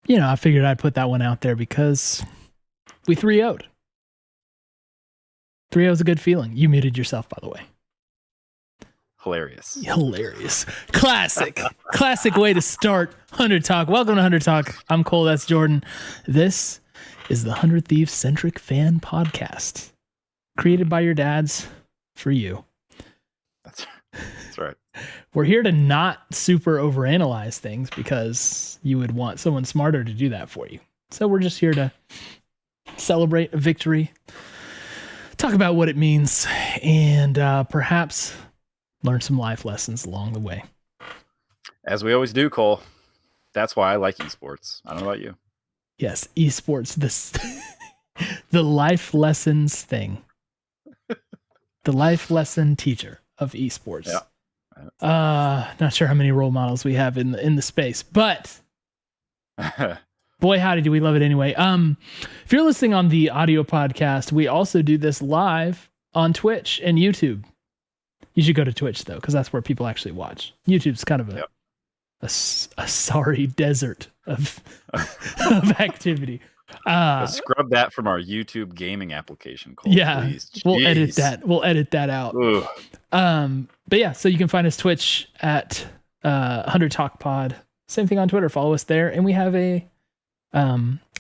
I figured I'd put that one out there because we 3-0'd. 3-0 is a good feeling. You muted yourself, by the way. Hilarious. Classic. Classic way to start 100 Talk. Welcome to 100 Talk. I'm Cole. That's Jordan. This is the 100 Thieves centric fan podcast created by your dads for you. That's right. We're here to not super overanalyze things because you would want someone smarter to do that for you. So we're just here to celebrate a victory, talk about what it means, and perhaps learn some life lessons along the way. As we always do, Cole. That's why I like esports. I don't know about you. Yes, esports, the life lessons thing. The life lesson teacher of esports. Yeah. Not sure how many role models we have in the space, but boy, howdy, do we love it anyway. If you're listening on the audio podcast, we also do this live on Twitch and YouTube. You should go to Twitch though, because that's where people actually watch. YouTube's kind of a sorry desert of activity. Scrub that from our YouTube gaming application, Cole. Yeah, please. we'll edit that. We'll edit that out. But yeah, so you can find us Twitch at 100 Talk Pod. Same thing on Twitter. Follow us there, and we have a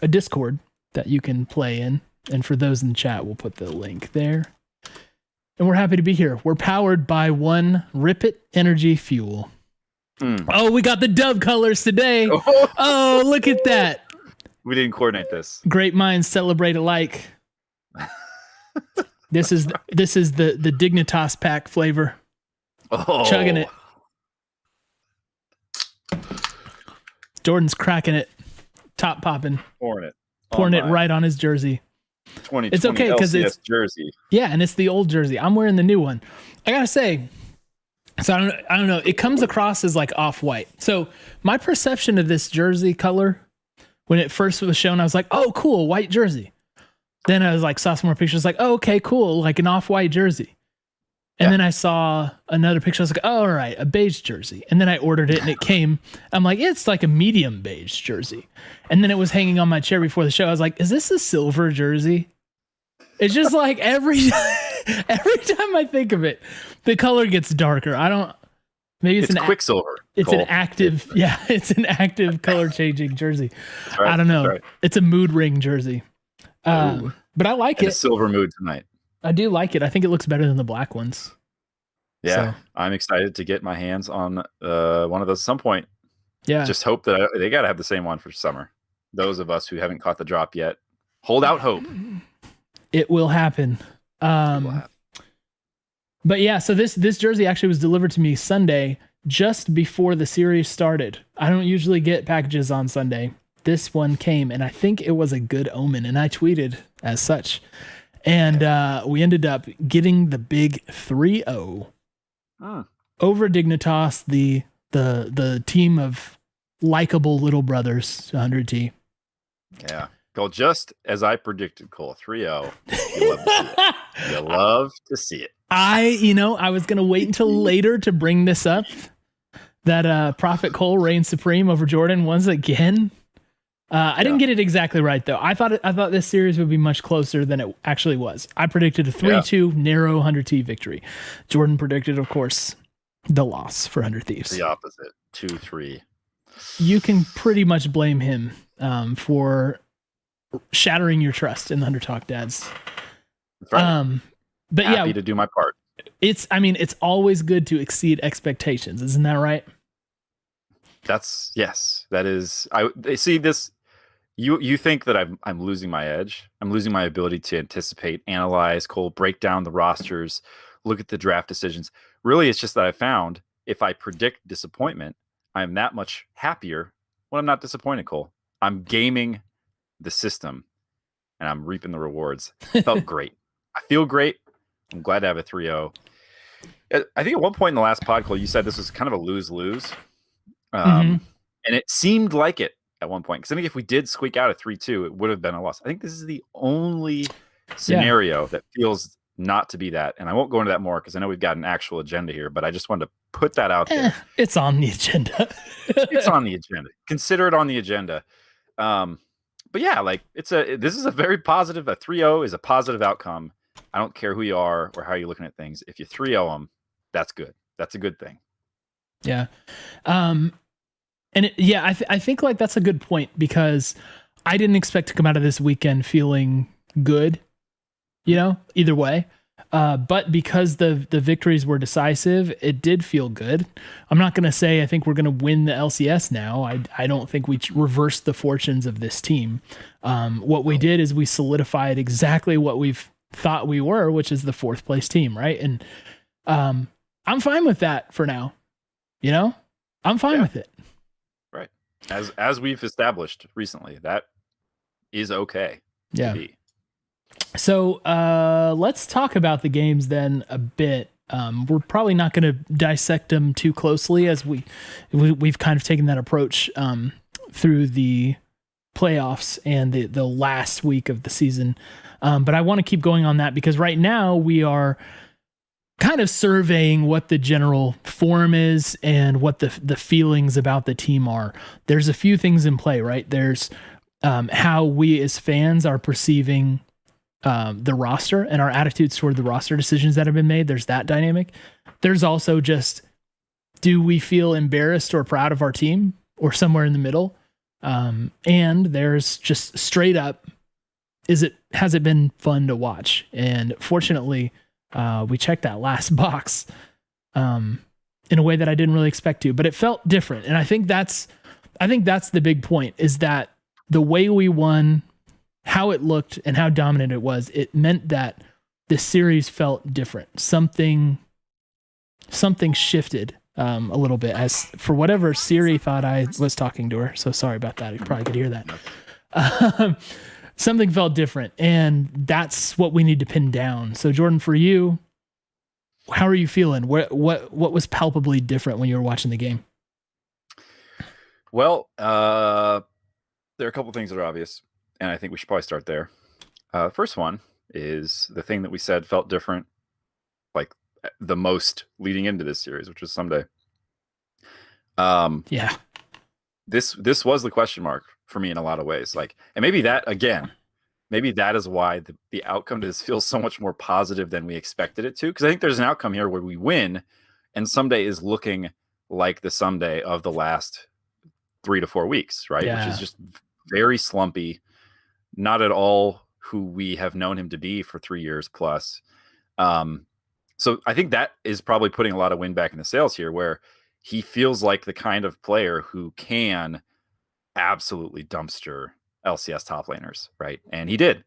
Discord that you can play in. And for those in the chat, we'll put the link there. And we're happy to be here. We're powered by one Rip It Energy Fuel. Oh, we got the dub colors today. Oh, look at that. We didn't coordinate this. Great minds celebrate alike. This is the Dignitas pack flavor. Oh. Chugging it. Jordan's cracking it. Top popping. Pouring it right on his jersey. It's okay because it's jersey. Yeah, and it's the old jersey. I'm wearing the new one. I gotta say, so I don't know. It comes across as like off-white. So my perception of this jersey color, when it first was shown, I was like, oh, cool, white jersey. Then I was like, saw some more pictures, like, oh, okay, cool, like an off-white jersey. And then I saw another picture. I was like, oh, all right, a beige jersey. And then I ordered it and it came. I'm like, it's like a medium beige jersey. And then it was hanging on my chair before the show. I was like, is this a silver jersey? It's just like every time I think of it, the color gets darker. Maybe it's Quicksilver. It's Cole. it's an active color changing jersey. Right, I don't know. right. It's a mood ring jersey. But I like it. A silver mood tonight. I do like it. I think it looks better than the black ones. Yeah, So. I'm excited to get my hands on one of those at some point. Yeah. Just hope that they got to have the same one for summer. Those of us who haven't caught the drop yet, hold out hope. It will happen. But yeah, so this jersey actually was delivered to me Sunday, just before the series started. I don't usually get packages on Sunday. This one came, and I think it was a good omen, and I tweeted as such. And we ended up getting the big 3-0 over Dignitas, the team of likable little brothers, 100T. Yeah. Cole, just as I predicted, Cole, 3-0. You love to see it. You love to see it. I was going to wait until later to bring this up, that Prophet Cole reigns supreme over Jordan once again. I didn't get it exactly right, though. I thought this series would be much closer than it actually was. I predicted a 3-2 narrow 100T victory. Jordan predicted, of course, the loss for 100 Thieves. The opposite, 2-3. You can pretty much blame him for shattering your trust in the 100 Talk dads. That's right. But Happy to do my part. It's always good to exceed expectations. Isn't that right? Yes, that is. I see this. You think that I'm losing my edge. I'm losing my ability to anticipate, analyze, Cole, break down the rosters, look at the draft decisions. Really, it's just that I found if I predict disappointment, I'm that much happier when I'm not disappointed, Cole. I'm gaming the system and I'm reaping the rewards. It felt great. I feel great. I'm glad to have a 3-0. I think at one point in the last pod, Cole, you said this was kind of a lose-lose. And it seemed like it at one point. Because I think if we did squeak out a 3-2, it would have been a loss. I think this is the only scenario that feels not to be that. And I won't go into that more because I know we've got an actual agenda here, but I just wanted to put that out there. It's on the agenda. It's on the agenda. Consider it on the agenda. But yeah, like this is a very positive. A 3-0 is a positive outcome. I don't care who you are or how you're looking at things. If you 3-0 them, that's good. That's a good thing. Yeah. I think like that's a good point, because I didn't expect to come out of this weekend feeling good, either way. But because the victories were decisive, it did feel good. I'm not going to say I think we're going to win the LCS now. I don't think we reversed the fortunes of this team. What we did is we solidified exactly what we've thought we were, which is the 4th place team, right? And I'm fine with that for now. I'm fine with it. Right. As we've established recently, that is okay. Yeah. To be. So let's talk about the games then a bit. We're probably not going to dissect them too closely, as we've kind of taken that approach through the playoffs and the last week of the season. But I want to keep going on that, because right now we are kind of surveying what the general form is and what the feelings about the team are. There's a few things in play, right? There's how we as fans are perceiving the roster and our attitudes toward the roster decisions that have been made. There's that dynamic. There's also just, do we feel embarrassed or proud of our team, or somewhere in the middle? And there's just straight up, has it been fun to watch? And fortunately, we checked that last box in a way that I didn't really expect to, but it felt different. And I think that's the big point, is that the way we won, how it looked, and how dominant it was, it meant that the series felt different. Something shifted a little bit, as for whatever Siri thought I was talking to her. So sorry about that. You probably could hear that. Something felt different, and that's what we need to pin down. So Jordan, for you, how are you feeling? What was palpably different when you were watching the game? Well, there are a couple things that are obvious, and I think we should probably start there. First one is the thing that we said felt different, like the most leading into this series, which was Ssumday. Yeah. This was the question mark for me in a lot of ways. Like, and maybe that is why the outcome to this feels so much more positive than we expected it to. Because I think there's an outcome here where we win, and Ssumday is looking like the Ssumday of the last 3 to 4 weeks, right? Yeah. Which is just very slumpy, not at all who we have known him to be for 3 years plus. So I think that is probably putting a lot of wind back in the sails here, where he feels like the kind of player who can absolutely dumpster LCS top laners, right? And he did.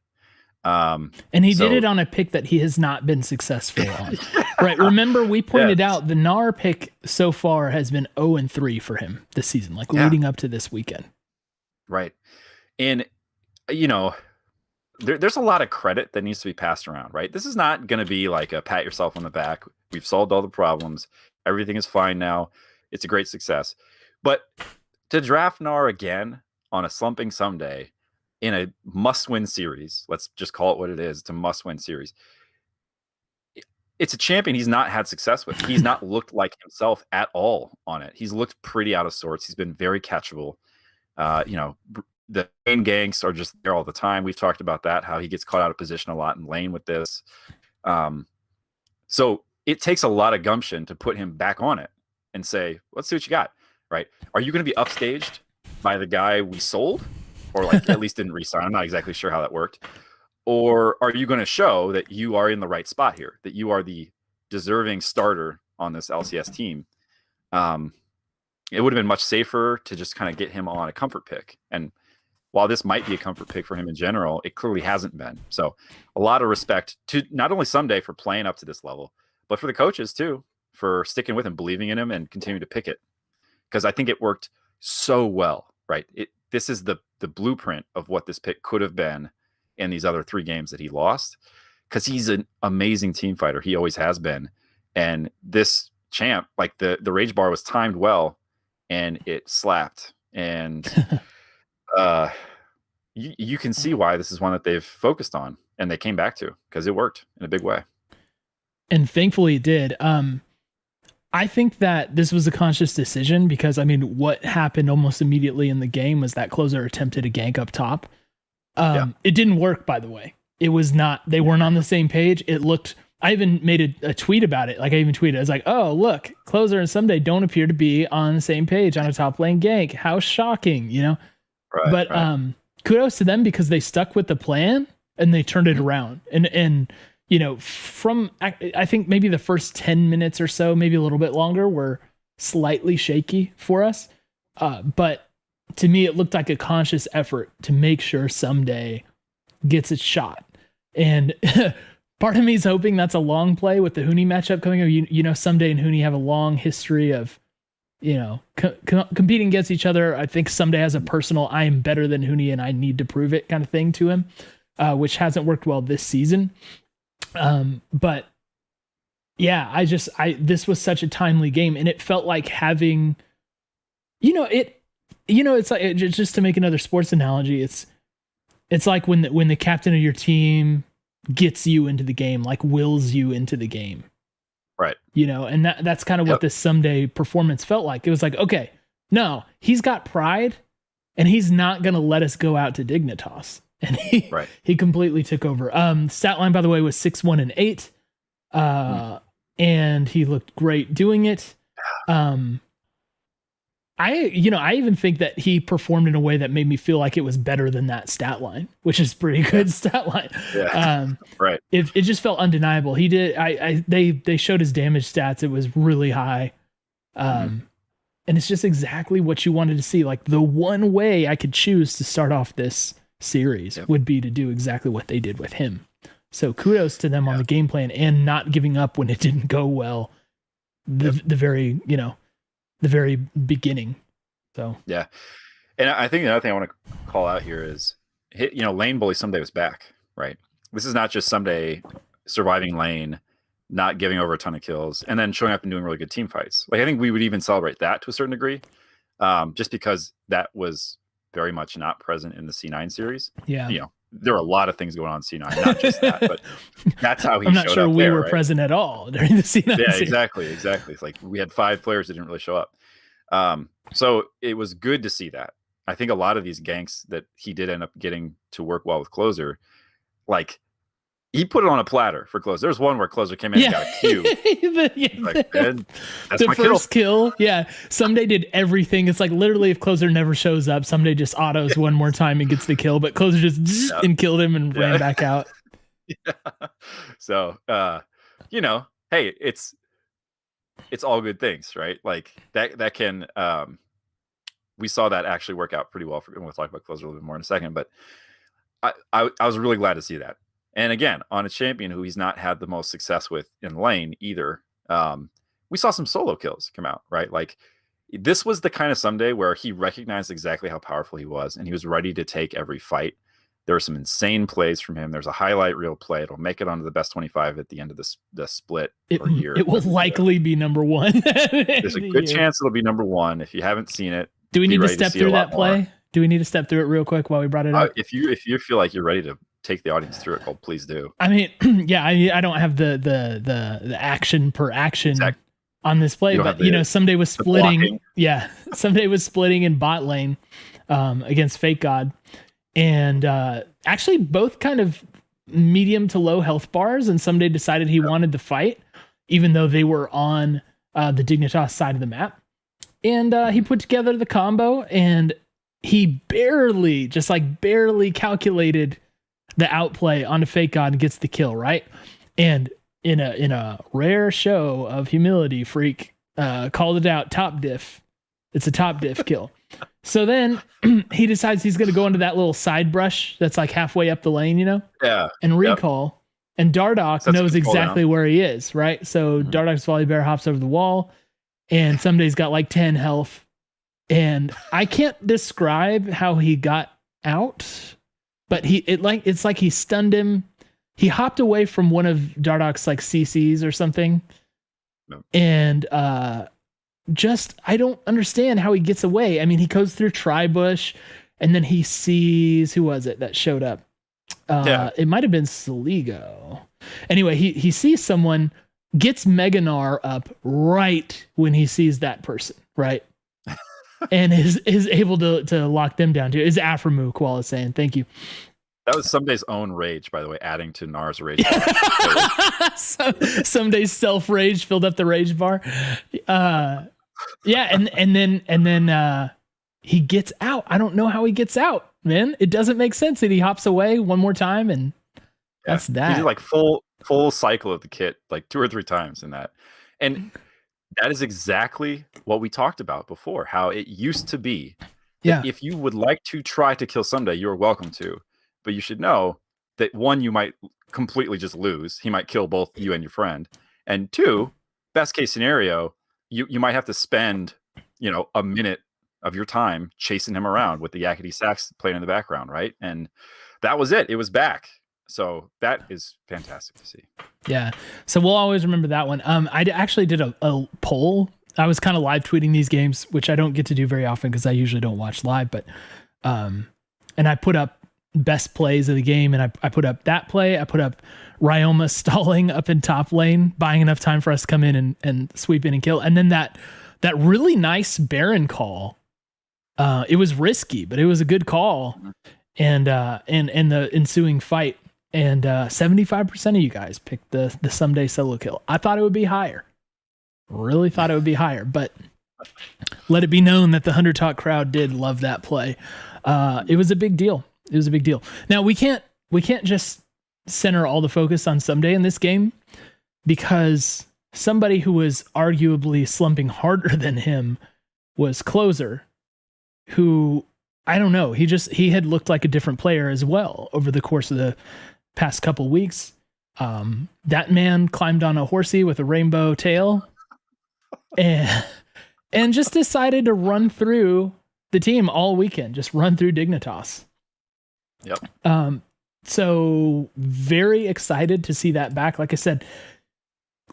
And he did it on a pick that he has not been successful on. Right. Remember, we pointed out the Gnar pick so far has been 0-3 for him this season, like leading up to this weekend. Right. And, there's a lot of credit that needs to be passed around, right? This is not going to be like a pat yourself on the back. We've solved all the problems. Everything is fine now. It's a great success. But to draft Gnar again on a slumping Ssumday in a must-win series, let's just call it what it is, it's a must-win series. It's a champion he's not had success with. He's not looked like himself at all on it. He's looked pretty out of sorts. He's been very catchable. The main ganks are just there all the time. We've talked about that, how he gets caught out of position a lot in lane with this. So it takes a lot of gumption to put him back on it and say, let's see what you got, right? Are you going to be upstaged by the guy we sold, or like at least didn't re-sign? I'm not exactly sure how that worked. Or are you going to show that you are in the right spot here, that you are the deserving starter on this LCS team? It would have been much safer to just kind of get him on a comfort pick. And while this might be a comfort pick for him in general, it clearly hasn't been. So a lot of respect to not only Ssumday for playing up to this level, but for the coaches too, for sticking with him, believing in him, and continuing to pick it. Because I think it worked so well, right? This is the blueprint of what this pick could have been in these other 3 games that he lost, because he's an amazing team fighter. He always has been. And this champ, like the rage bar was timed well, and it slapped. And you can see why this is one that they've focused on and they came back to, because it worked in a big way. And thankfully it did. I think that this was a conscious decision because, I mean, what happened almost immediately in the game was that Closer attempted a gank up top. It didn't work, by the way. It was not, they weren't on the same page. It looked, I even made a tweet about it. Like I even tweeted, I was like, oh, look, Closer and Ssumday don't appear to be on the same page on a top lane gank. How shocking, you know? Right, but kudos to them because they stuck with the plan and they turned it around. And you know, from I think maybe the first 10 minutes or so, maybe a little bit longer, were slightly shaky for us. But to me, it looked like a conscious effort to make sure Ssumday gets its shot. And part of me is hoping that's a long play with the Huni matchup coming up. You know, Ssumday and Huni have a long history of, you know, competing against each other. I think Ssumday has a personal, I am better than Huni and I need to prove it kind of thing to him, which hasn't worked well this season. But yeah, this was such a timely game, and it felt like having, it's like, just to make another sports analogy, it's like when the captain of your team gets you into the game, like wills you into the game. Right. You know, and that's kind of what this Ssumday performance felt like. It was like, okay, no, he's got pride and he's not going to let us go out to Dignitas. And he completely took over. Stat line, by the way, was 6-1 and 8. And he looked great doing it. I even think that he performed in a way that made me feel like it was better than that stat line, which is pretty good stat line. Yeah. Right. It just felt undeniable. He did. They showed his damage stats. It was really high. And it's just exactly what you wanted to see. Like the one way I could choose to start off this series would be to do exactly what they did with him. So kudos to them on the game plan and not giving up when it didn't go well. The very beginning. So yeah, and I think another thing I want to call out here is, lane bully Ssumday was back. Right, this is not just Ssumday surviving lane, not giving over a ton of kills, and then showing up and doing really good team fights. Like I think we would even celebrate that to a certain degree, just because that was very much not present in the C9 series. Yeah. There are a lot of things going on in C9, not just that, but that's how he I'm not showed sure up we there, were right? present at all during the C9 Yeah, series. exactly. It's like we had 5 players that didn't really show up. So it was good to see that. I think a lot of these ganks that he did end up getting to work well with Closer, like he put it on a platter for Closer. There's one where Closer came in and got a Q. Like, that's the my first kill. Yeah. Ssumday did everything. It's like literally if Closer never shows up, Ssumday just autos one more time and gets the kill, but Closer just and killed him and ran back out. So, hey, it's all good things, right? Like that can, we saw that actually work out pretty well and we'll talk about Closer a little bit more in a second, but I was really glad to see that. And again, on a champion who he's not had the most success with in lane either, we saw some solo kills come out, right? Like this was the kind of Ssumday where he recognized exactly how powerful he was and he was ready to take every fight. There were some insane plays from him. There's a highlight reel play. It'll make it onto the best 25 at the end of the split or year. It will likely be number 1. There's a good chance it'll be number 1. If you haven't seen it, do we need to step through that play? More. Do we need to step through it real quick while we brought it up? If you feel like you're ready to take the audience through it, well, please do. I mean, yeah, I don't have the action per action on this play, but Ssumday was splitting. Yeah, Ssumday was splitting in bot lane against Fakegod, and actually both kind of medium to low health bars. And Ssumday decided he wanted to fight, even though they were on the Dignitas side of the map. And he put together the combo, and he barely calculated the outplay onto Fakegod and gets the kill, right? And in a rare show of humility, Freak called it out, top diff. It's a top diff kill. So then he decides he's going to go into that little side brush that's like halfway up the lane, Yeah. And recall. Yep. And Dardoch knows exactly where he is, right? So Dardoch's Volibear hops over the wall, and Ssumday's got like 10 health. And I can't describe how he got out, but it's like he stunned him. He hopped away from one of Dardoch's like CCs or something. No. And I don't understand how he gets away. I mean, he goes through Tribush, and then he sees, who was it that showed up? It might have been Soligo. Anyway, he sees someone gets Meganar up right when he sees that person, right? And is able to lock them down too. Is Aframu Koala saying thank you. That was Ssumday's own rage, by the way, adding to Nar's rage. Ssumday's self rage filled up the rage bar. Yeah, and then he gets out. I don't know how he gets out, man. It doesn't make sense that he hops away one more time, and that's that. He did like full cycle of the kit like 2 or 3 times in that. And that is exactly what we talked about before, how it used to be. Yeah. If you would like to try to kill Ssumday, you're welcome to. But you should know that 1, you might completely just lose. He might kill both you and your friend. And 2, best case scenario, you might have to spend, a minute of your time chasing him around with the yakety sax playing in the background, right? And that was it. It was back. So that is fantastic to see. Yeah. So we'll always remember that one. I actually did a poll. I was kind of live tweeting these games, which I don't get to do very often because I usually don't watch live, but and I put up best plays of the game, and I put up that play. I put up Ryoma stalling up in top lane, buying enough time for us to come in and sweep in and kill. And then that really nice Baron call. It was risky, but it was a good call. And the ensuing fight. And 75% of you guys picked the Ssumday solo kill. I thought it would be higher. Really thought it would be higher, but let it be known that the 100 Talk crowd did love that play. It was a big deal. It was a big deal. Now we can't just center all the focus on Ssumday in this game, because somebody who was arguably slumping harder than him was Closer, who, I don't know, he had looked like a different player as well over the course of the past couple weeks. That man climbed on a horsey with a rainbow tail and just decided to run through the team all weekend, just run through Dignitas. Yep. So very excited to see that back. Like I said,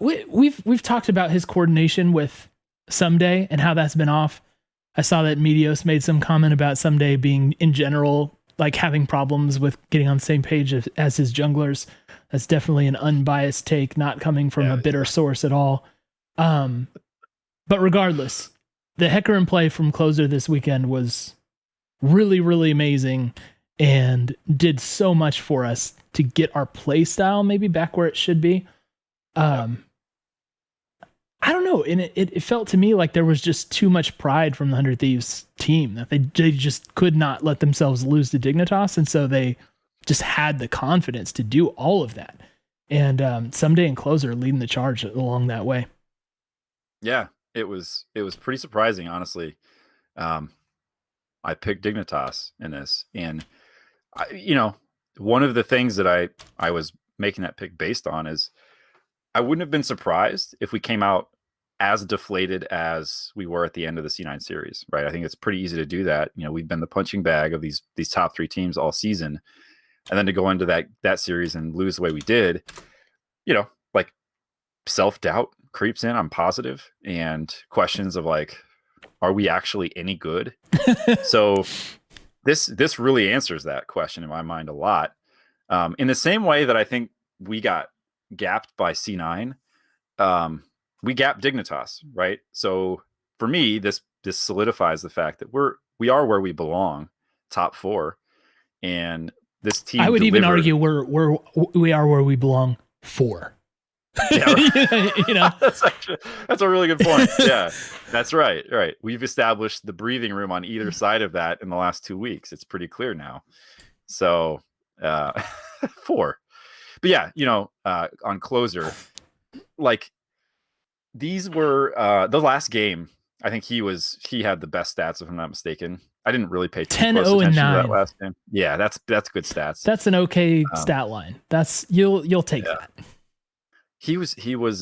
we've talked about his coordination with Ssumday and how that's been off. I saw that Medios made some comment about Ssumday being in general, like having problems with getting on the same page as his junglers. That's definitely an unbiased take, not coming from a bitter source at all. But regardless, the Hecarim play from Closer this weekend was really, really amazing and did so much for us to get our play style maybe back where it should be. I don't know. And it felt to me like there was just too much pride from the 100 Thieves team, that they just could not let themselves lose to Dignitas. And so they just had the confidence to do all of that. And Ssumday and Closer leading the charge along that way. Yeah, it was pretty surprising, honestly. I picked Dignitas in this, and one of the things that I was making that pick based on is I wouldn't have been surprised if we came out as deflated as we were at the end of the C9 series, right? I think it's pretty easy to do that. We've been the punching bag of these top 3 teams all season, and then to go into that series and lose the way we did, like self-doubt creeps in, I'm positive, and questions of like, are we actually any good? So this really answers that question in my mind a lot. In the same way that I think we got gapped by C9, we gapped Dignitas, right? So for me, this solidifies the fact that we are where we belong, top 4, and this team. I would even argue we are where we belong 4. Yeah, that's a really good point. Yeah, that's right. Right. We've established the breathing room on either side of that in the last 2 weeks. It's pretty clear now. So 4. But yeah, on Closer, like these were the last game. I think he had the best stats, if I'm not mistaken. I didn't really pay 10, 0, and 9 that last game. Yeah, that's good stats. That's an okay stat line. That's you'll take that. He was it was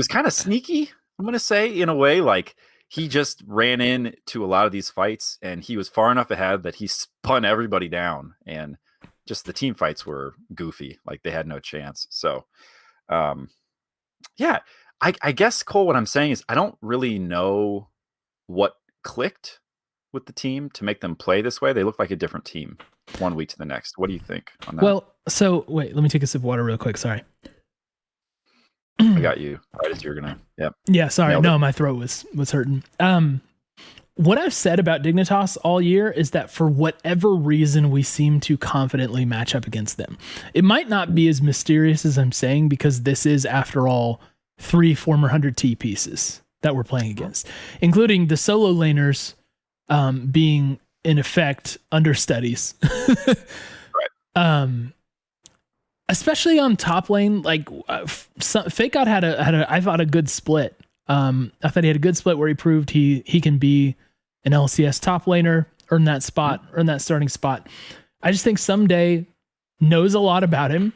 kind of sneaky, I'm gonna say, in a way. Like he just ran in to a lot of these fights, and he was far enough ahead that he spun everybody down, and just the team fights were goofy. Like they had no chance. So yeah, I guess, Cole, what I'm saying is I don't really know what clicked with the team to make them play this way. They look like a different team one week to the next. What do you think on that? Well, so wait, let me take a sip of water real quick. Sorry. I got you right as you're gonna. Yep. Yeah, sorry. Nailed it. No, my throat was hurting. What I've said about Dignitas all year is that for whatever reason, we seem to confidently match up against them. It might not be as mysterious as I'm saying, because this is, after all, 3 former 100T pieces that we're playing against, including the solo laners being, in effect, understudies. Right. Especially on top lane, like Fakegod had I thought a good split. I thought he had a good split where he proved he can be an LCS top laner, earn that spot, earn that starting spot. I just think Ssumday knows a lot about him,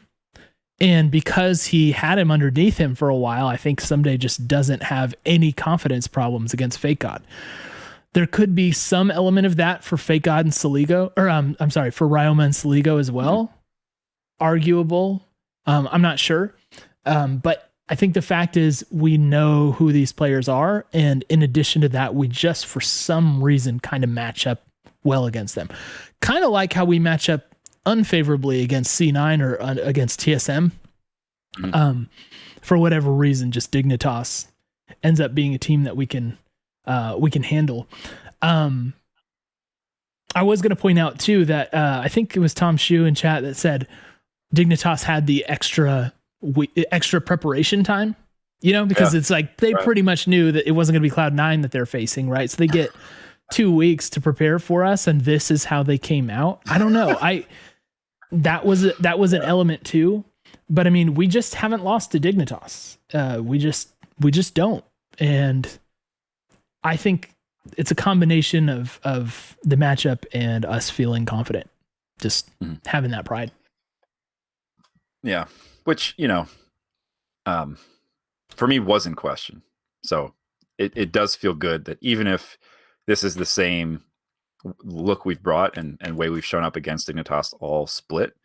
and because he had him underneath him for a while, I think Ssumday just doesn't have any confidence problems against Fakegod. There could be some element of that for Fakegod and Soligo, or I'm sorry, for Ryoma and Soligo as well. Arguable. I'm not sure. But I think the fact is we know who these players are. And in addition to that, we just, for some reason, kind of match up well against them. Kind of like how we match up unfavorably against C9 or against TSM. For whatever reason, just Dignitas ends up being a team that we can handle. I was going to point out too that I think it was Tom Shu in chat that said Dignitas had the extra preparation time, because it's like they pretty much knew that it wasn't going to be Cloud9 that they're facing, right? So they get 2 weeks to prepare for us, and this is how they came out. I don't know. That was an element too, but I mean, we just haven't lost to Dignitas. We just don't, and I think it's a combination of the matchup and us feeling confident, just having that pride. Yeah, which for me was in question. So it does feel good that even if this is the same look we've brought and way we've shown up against Dignitas all split,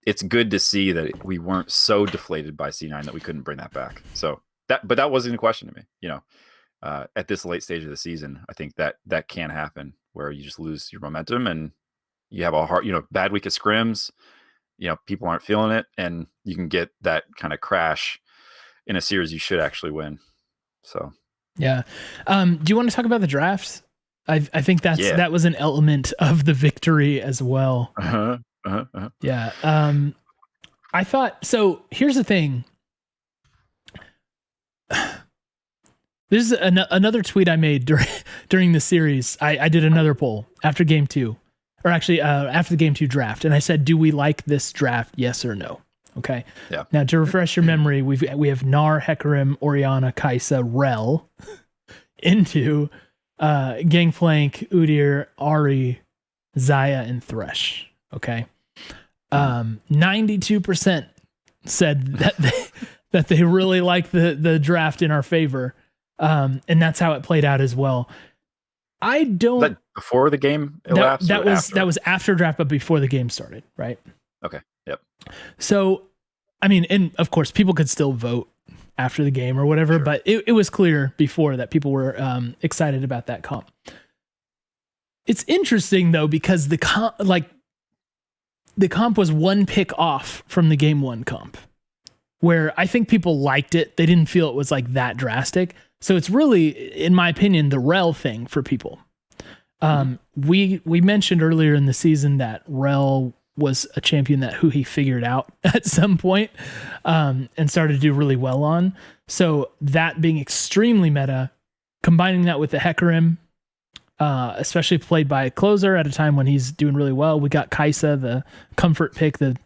it's good to see that we weren't so deflated by C9 that we couldn't bring that back. So that wasn't a question to me. At this late stage of the season, I think that can happen where you just lose your momentum and you have a hard, bad week of scrims. People aren't feeling it, and you can get that kind of crash in a series you should actually win. So, yeah. Do you want to talk about the drafts? I think that was an element of the victory as well. Yeah. I thought, so here's the thing. This is another tweet I made during the series. I did another poll after game 2. Or actually, after the game 2 draft, and I said, "Do we like this draft? Yes or no?" Okay. Yeah. Now, to refresh your memory, we have Gnar, Hecarim, Orianna, Kai'Sa, Rel into Gangplank, Udyr, Ahri, Xayah, and Thresh. Okay. 92% said that they really like the draft in our favor, and that's how it played out as well. I don't. That before the game elapsed? That was after draft, but before the game started, right? Okay. Yep. So, I mean, and of course, people could still vote after the game or whatever, but it was clear before that people were excited about that comp. It's interesting though, because the comp was 1 pick off from the game 1 comp, where I think people liked it. They didn't feel it was like that drastic. So it's really, in my opinion, the Rel thing for people. We mentioned earlier in the season that Rel was a champion who he figured out at some point, and started to do really well on. So that being extremely meta, combining that with the Hecarim, especially played by a closer at a time when he's doing really well. We got Kai'Sa, the comfort pick, the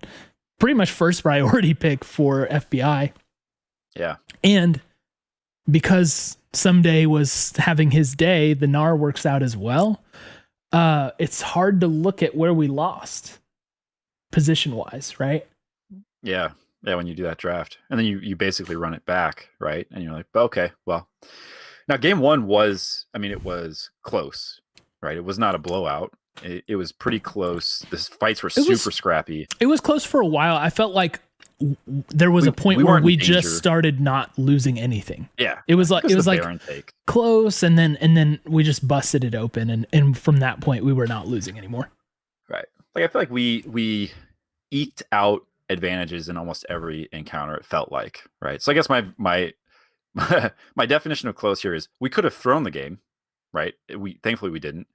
pretty much first priority pick for FBI. Yeah. And because Ssumday was having his day, the Gnar works out as well. It's hard to look at where we lost position-wise, right? Yeah. Yeah, when you do that draft. And then you basically run it back, right? And you're like, okay, well. Now, game 1 was close, right? It was not a blowout. It was pretty close. The fights were super scrappy. It was close for a while. I felt like there was a point where we just started not losing anything. Yeah. It was like close, and then we just busted it open, and from that point we were not losing anymore. Right. Like I feel like we eked out advantages in almost every encounter. It felt like, right? So I guess my my definition of close here is we could have thrown the game, right? We thankfully we didn't,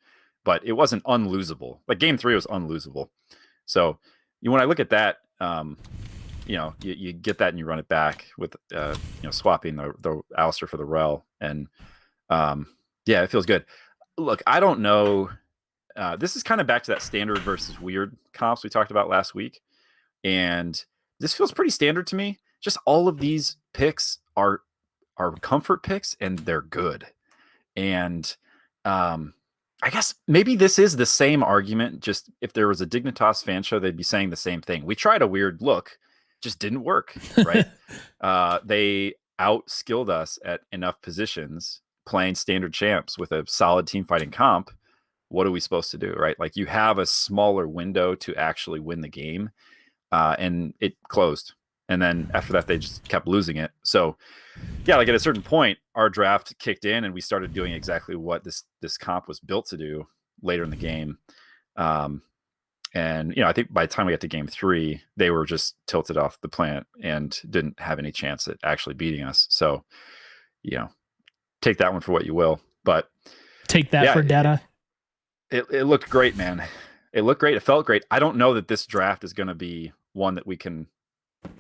but it wasn't unlosable. Like game 3 was unlosable. So when I look at that, you get that and you run it back with swapping the Alistair for the Rel, and it feels good. Look, I don't know. This is kind of back to that standard versus weird comps we talked about last week, and this feels pretty standard to me. Just all of these picks are comfort picks, and they're good. And I guess maybe this is the same argument. Just if there was a Dignitas fan show, they'd be saying the same thing. We tried a weird look, just didn't work, right? They out-skilled us at enough positions playing standard champs with a solid team fighting comp. What are we supposed to do, right? Like you have a smaller window to actually win the game, and it closed. And then after that, they just kept losing it. So yeah, like at a certain point, our draft kicked in and we started doing exactly what this comp was built to do later in the game. And I think by the time we got to game 3, they were just tilted off the plant and didn't have any chance at actually beating us. So, take that one for what you will, but take that for data. It looked great, man. It looked great. It felt great. I don't know that this draft is going to be one that we can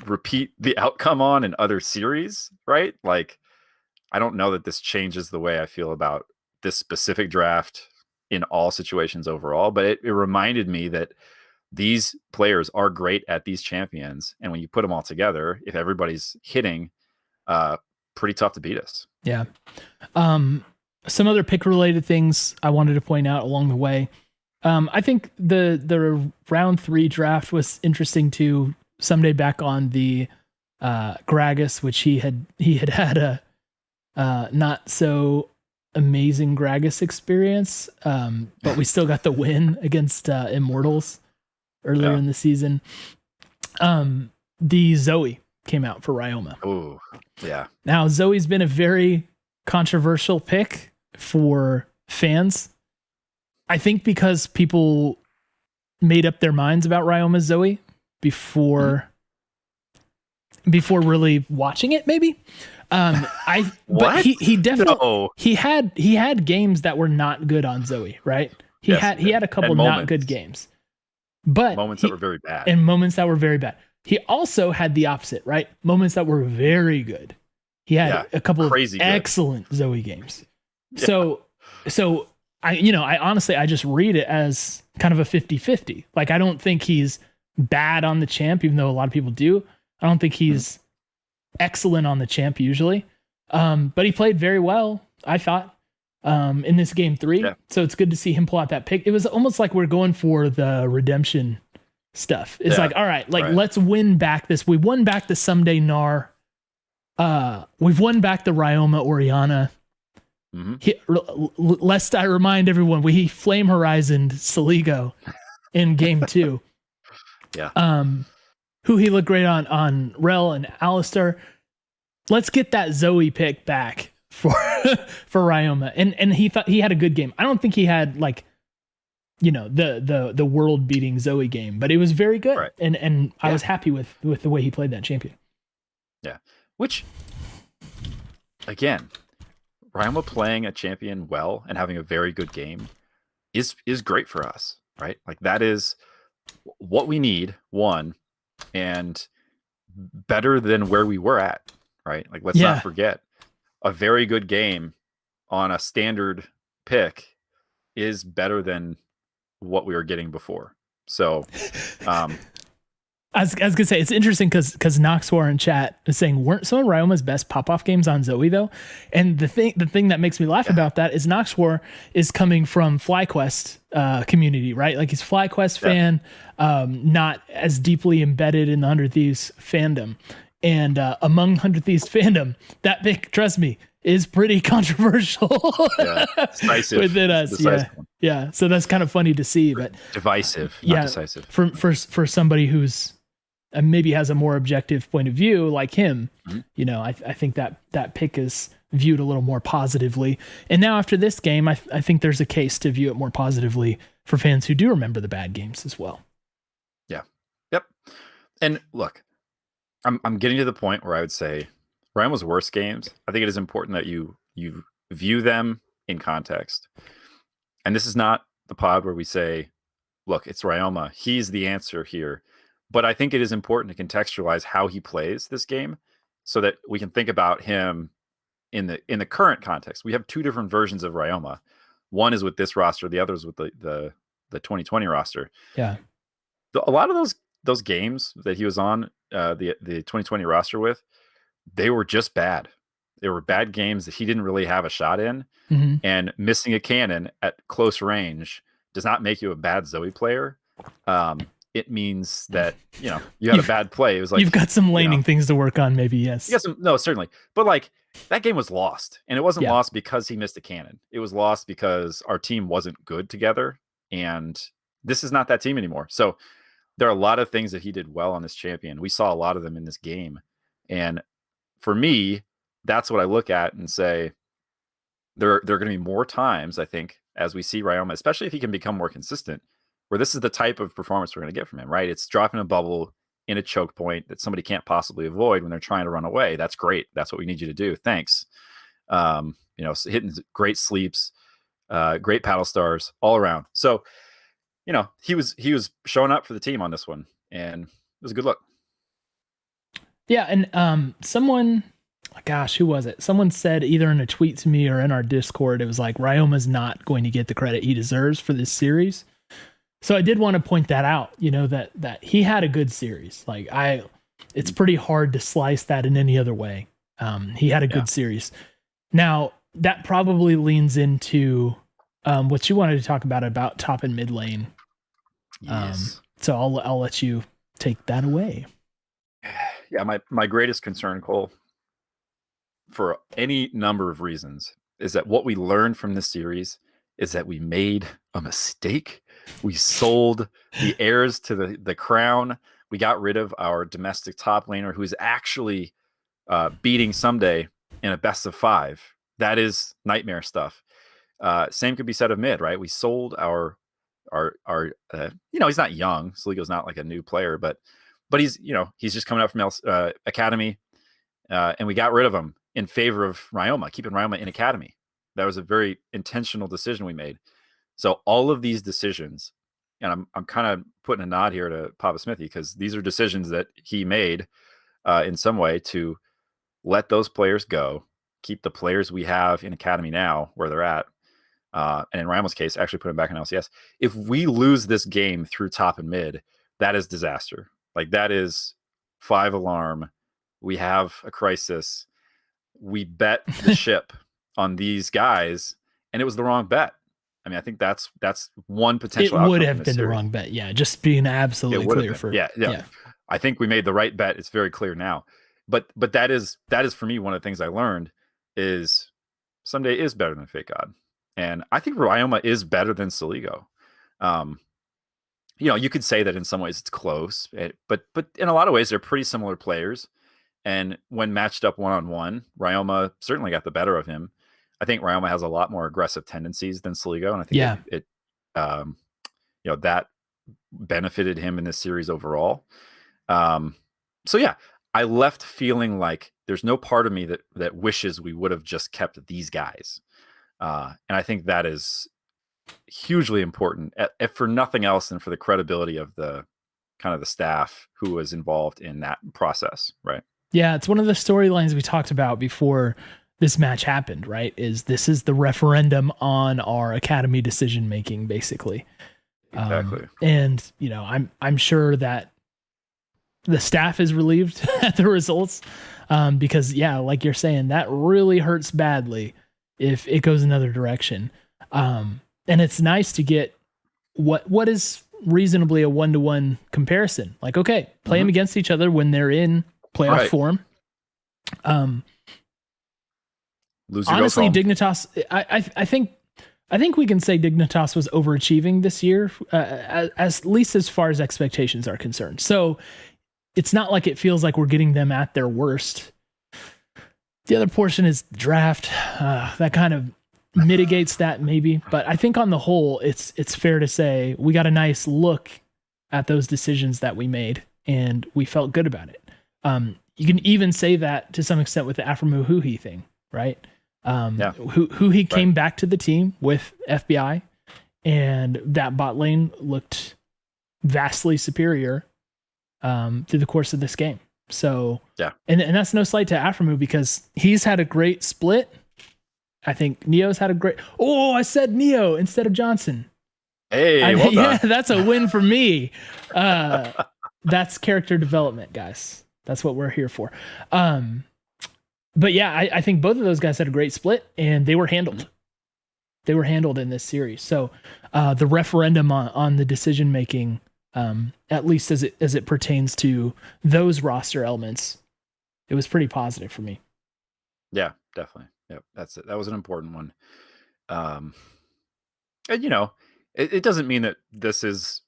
repeat the outcome on in other series, right? Like, I don't know that this changes the way I feel about this specific draft in all situations overall, but it reminded me that these players are great at these champions. And when you put them all together, if everybody's hitting, pretty tough to beat us. Yeah. Some other pick related things I wanted to point out along the way. I think the round 3 draft was interesting too. Ssumday back on the Gragas, which he had a not so amazing Gragas experience, but we still got the win against Immortals earlier in the season. The Zoe came out for Ryoma. Oh, yeah. Now Zoe's been a very controversial pick for fans. I think because people made up their minds about Ryoma's Zoe before really watching it, maybe. But he definitely he had games that were not good on Zoe, right? He had a couple not good games, but moments that were very bad, and moments that were very bad. He also had the opposite, right? Moments that were very good. He had a couple of excellent Zoe games. Yeah. So I honestly, I just read it as kind of a 50-50. Like, I don't think he's bad on the champ, even though a lot of people do. I don't think he's excellent on the champ usually. But he played very well, I thought, in this game 3. Yeah. So it's good to see him pull out that pick. It was almost like we're going for the redemption stuff. It's like, all right, let's win back this. We won back the Ssumday Gnar. We've won back the Ryoma Orianna. Lest I remind everyone, we Flame Horizoned Soligo in game 2. Yeah. Who he looked great on Rel and Alistair. Let's get that Zoe pick back for Ryoma. And he thought he had a good game. I don't think he had the world beating Zoe game, but it was very good. Right. And I was happy with the way he played that champion. Yeah. Which, again, Ryoma playing a champion well and having a very good game is great for us, right? Like, that is what we need, one, and better than where we were at, right? Like, let's not forget, a very good game on a standard pick is better than what we were getting before. So, I was gonna say, it's interesting because Noxwar in chat is saying, weren't some of Ryoma's best pop-off games on Zoe though? And the thing that makes me laugh about that is Noxwar is coming from FlyQuest community, right? Like, he's FlyQuest fan, not as deeply embedded in the 100 Thieves fandom. And among 100 Thieves fandom, that pick, trust me, is pretty controversial within us. Yeah. So that's kind of funny to see, but divisive, not decisive. For somebody who's maybe has a more objective point of view like him, I think that pick is viewed a little more positively. And now after this game, I think there's a case to view it more positively for fans who do remember the bad games as well. Yeah. Yep. And look, I'm getting to the point where I would say Ryoma's worst games. I think it is important that you view them in context. And this is not the pod where we say, look, it's Ryoma. He's the answer here. But I think it is important to contextualize how he plays this game so that we can think about him in the current context. We have two different versions of Ryoma. One is with this roster, the other is with the 2020 roster. Yeah. A lot of those games that he was on the 2020 roster with, they were just bad. They were bad games that he didn't really have a shot in. Mm-hmm. And missing a cannon at close range does not make you a bad Zoe player. It means that, you had a bad play. It was like you've got some laning things to work on, maybe. Yes. No, certainly. But like that game was lost, and it wasn't lost because he missed a cannon. It was lost because our team wasn't good together, and this is not that team anymore. So there are a lot of things that he did well on this champion. We saw a lot of them in this game. And for me, that's what I look at and say, there are going to be more times, I think, as we see Ryoma, especially if he can become more consistent, where this is the type of performance we're going to get from him, right? It's dropping a bubble in a choke point that somebody can't possibly avoid when they're trying to run away. That's great. That's what we need you to do. Thanks. Hitting great sleeps, great paddle stars all around. So, he was showing up for the team on this one, and it was a good look. Yeah, and someone, gosh, who was it? Someone said either in a tweet to me or in our Discord, it was like Ryoma's not going to get the credit he deserves for this series. So I did want to point that out, that he had a good series. Like it's pretty hard to slice that in any other way. He had a good series. Now that probably leans into what you wanted to talk about top and mid lane. Yes. So I'll let you take that away. Yeah, my greatest concern, Cole, for any number of reasons, is that what we learned from this series is that we made a mistake. We sold the heirs to the crown. We got rid of our domestic top laner, who's actually beating Ssumday in a best of 5. That is nightmare stuff. Same could be said of mid, right? We sold our he's not young. Soligo's not like a new player, but he's just coming up from Academy, and we got rid of him in favor of Ryoma, keeping Ryoma in Academy. That was a very intentional decision we made. So all of these decisions, and I'm kind of putting a nod here to Papasmithy, because these are decisions that he made in some way to let those players go, keep the players we have in Academy now where they're at, and in Ryama's case, actually put him back in LCS. If we lose this game through top and mid, that is disaster. Like, that is 5 alarm. We have a crisis. We bet the ship on these guys, and it was the wrong bet. I mean, I think that's one potential outcome. It would have been the wrong bet. Yeah, just being absolutely clear. Yeah. I think we made the right bet. It's very clear now. But that is for me one of the things I learned is Ssumday is better than Fakegod. And I think Ryoma is better than Soligo. You could say that in some ways it's close, but in a lot of ways they're pretty similar players. And when matched up one-on-one, Ryoma certainly got the better of him. I think Ryoma has a lot more aggressive tendencies than Soligo, and I think that benefited him in this series overall. So yeah, I left feeling like there's no part of me that wishes we would have just kept these guys. And I think that is hugely important, if for nothing else than for the credibility of the kind of the staff who was involved in that process, right? Yeah, it's one of the storylines we talked about before this match happened, right? This is the referendum on our Academy decision making, basically. Exactly. And I'm sure that the staff is relieved at the results, because like you're saying, that really hurts badly if it goes another direction. And it's nice to get what is reasonably a 1-to-1 comparison. Like, okay, play them against each other when they're in playoff form. Honestly, Dignitas, I think we can say Dignitas was overachieving this year, at least as far as expectations are concerned. So it's not like it feels like we're getting them at their worst. The other portion is draft. That kind of mitigates that maybe, but I think on the whole, it's fair to say we got a nice look at those decisions that we made. and we felt good about it. You can even say that to some extent with the Aphromoo Huhi thing, right? Huhi came back to the team with FBI, and that bot lane looked vastly superior through the course of this game. So and that's no slight to Aphromoo because he's had a great split. I think Neo's had a great. Oh, I said Neo instead of Johnson. Hey, well done. Yeah, that's a win for me. That's character development, guys. That's what we're here for. But yeah, I think both of those guys had a great split, and they were handled. They were handled in this series. So the referendum on the decision making, at least as it pertains to those roster elements, it was pretty positive for me. Yeah, definitely. Yep, that's it. That was an important one. And you know, it doesn't mean that this is,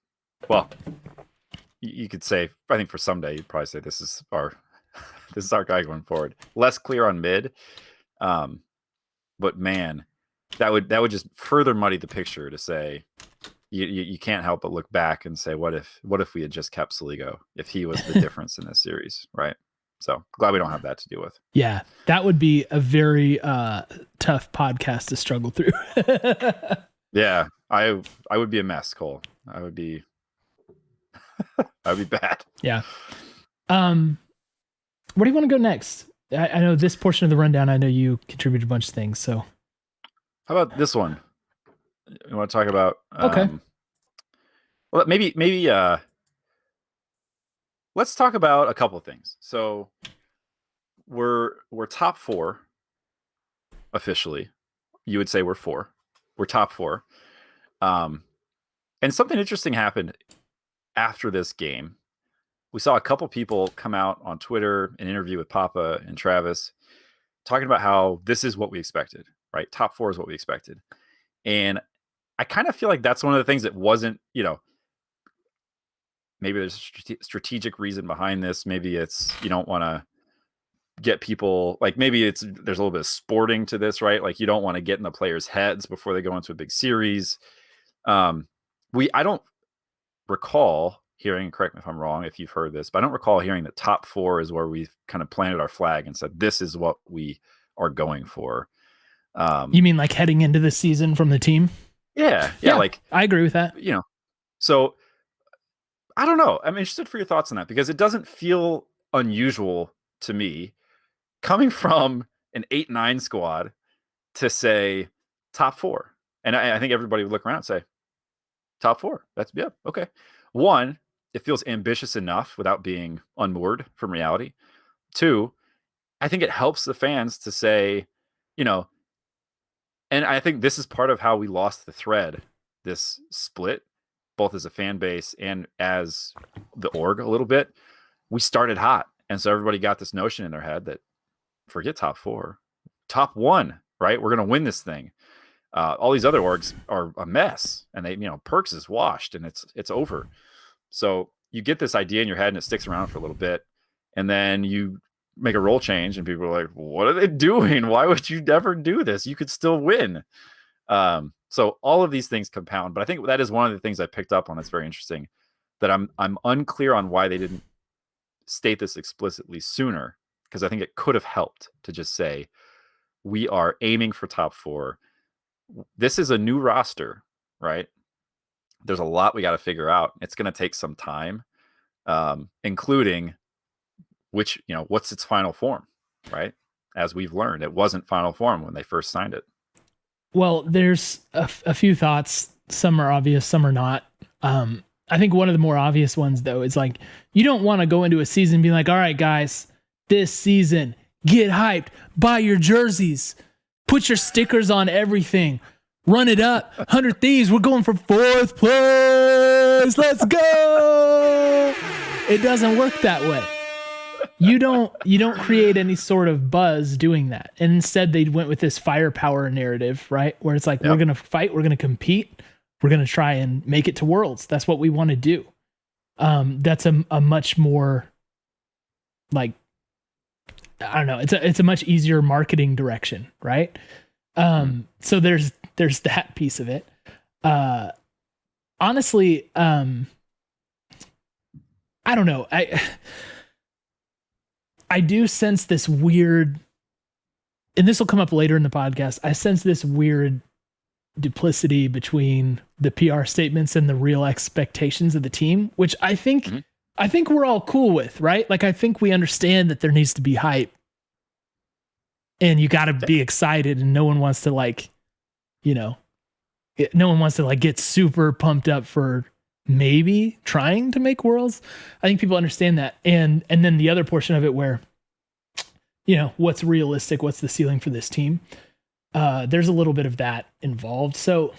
well, you could say, I think for Ssumday, you'd probably say this is our guy going forward. Less clear on mid, but man, that would just further muddy the picture to say you can't help but look back and say, what if we had just kept Soligo, if he was the difference in this series, right? So glad we don't have that to deal with. Yeah, that would be a very tough podcast to struggle through. Yeah, I would be a mess, Cole. I would be bad. Yeah. Where do you want to go next? I know this portion of the rundown, I know you contributed a bunch of things. So how about this one? You want to talk about? Okay. Well, maybe let's talk about a couple of things. So we're top 4 officially. You would say we're 4. We're top 4. And something interesting happened after this game. We saw a couple people come out on Twitter, an interview with Papa and Travis, talking about how this is what we expected, right? Top 4 is what we expected. And I kind of feel like that's one of the things that wasn't, maybe there's a strategic reason behind this. Maybe it's you don't want to get people, like maybe there's a little bit of sporting to this, right? Like you don't want to get in the players' heads before they go into a big series. I don't recall hearing, correct me if I'm wrong, if you've heard this, but I don't recall hearing that top 4 is where we've kind of planted our flag and said, this is what we are going for. You mean like heading into the season from the team? Yeah. Like I agree with that. So I don't know. I'm interested for your thoughts on that because it doesn't feel unusual to me coming from an 8-9 squad to say top 4. And I think everybody would look around and say top 4. That's okay. One, it feels ambitious enough without being unmoored from reality. 2, I think it helps the fans to say, and I think this is part of how we lost the thread, this split, both as a fan base and as the org a little bit. We started hot. And so everybody got this notion in their head that forget top 4, top 1, right? We're going to win this thing. All these other orgs are a mess and they, Perks is washed and it's over. So you get this idea in your head and it sticks around for a little bit. And then you make a role change and people are like, what are they doing? Why would you never do this? You could still win. So all of these things compound, but I think that is one of the things I picked up on that's very interesting, that I'm unclear on why they didn't state this explicitly sooner, because I think it could have helped to just say, we are aiming for top 4. This is a new roster, right? There's a lot we got to figure out. It's going to take some time, including what's its final form, right? As we've learned, it wasn't final form when they first signed it. Well, there's a few thoughts. Some are obvious, some are not. I think one of the more obvious ones, though, is like, you don't want to go into a season and be like, all right, guys, this season, get hyped, buy your jerseys, put your stickers on everything, run it up, 100 Thieves, we're going for 4th place, let's go. It doesn't work that way. You don't create any sort of buzz doing that. And instead they went with this firepower narrative, right? Where it's like, we're going to fight, we're going to compete, we're going to try and make it to Worlds. That's what we want to do. That's a much more, like, I don't know. It's a much easier marketing direction, right? So there's that piece of it. Honestly, I don't know. I do sense this weird, and this will come up later in the podcast. I sense this weird duplicity between the PR statements and the real expectations of the team, which I think we're all cool with, right? Like, I think we understand that there needs to be hype and you got to be excited, and no one wants to get super pumped up for maybe trying to make worlds. I think people understand that. And then the other portion of it where, what's realistic, what's the ceiling for this team? There's a little bit of that involved. So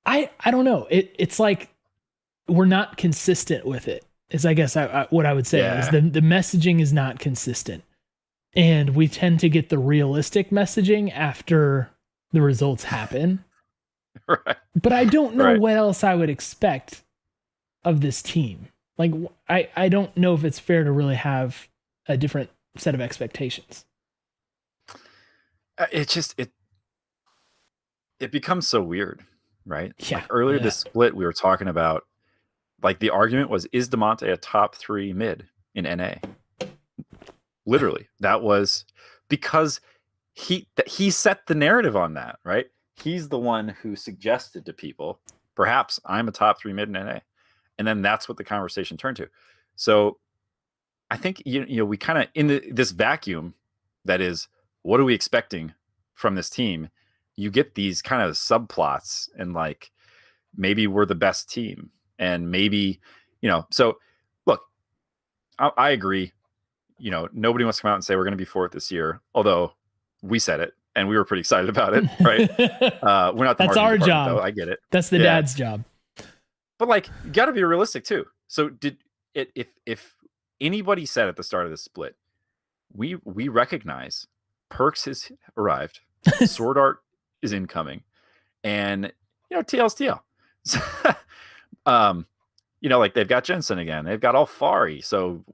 I don't know. It's like we're not consistent with it, is I guess what I would say is the messaging is not consistent. And we tend to get the realistic messaging after the results happen. Right. But I don't know what else I would expect of this team. Like, I don't know if it's fair to really have a different set of expectations. It becomes so weird, right? Yeah. Like earlier this split, we were talking about, like, the argument was, is Damonte a top 3 mid in NA? Literally, that was because he set the narrative on that, right? He's the one who suggested to people, perhaps I'm a top 3 mid in NA. And then that's what the conversation turned to. So I think, we kind of, in this vacuum that is, what are we expecting from this team? You get these kind of subplots, and like, maybe we're the best team. And maybe, so look, I agree. Nobody wants to come out and say we're going to be 4th this year, although we said it and we were pretty excited about it, right? We're not. That's our job. Though. I get it. That's the dad's job. But like, you got to be realistic too. So if anybody said at the start of this split, we recognize Perks has arrived, Sword Art is incoming, and TL's TL. Like, they've got Jensen again, they've got Alfari. So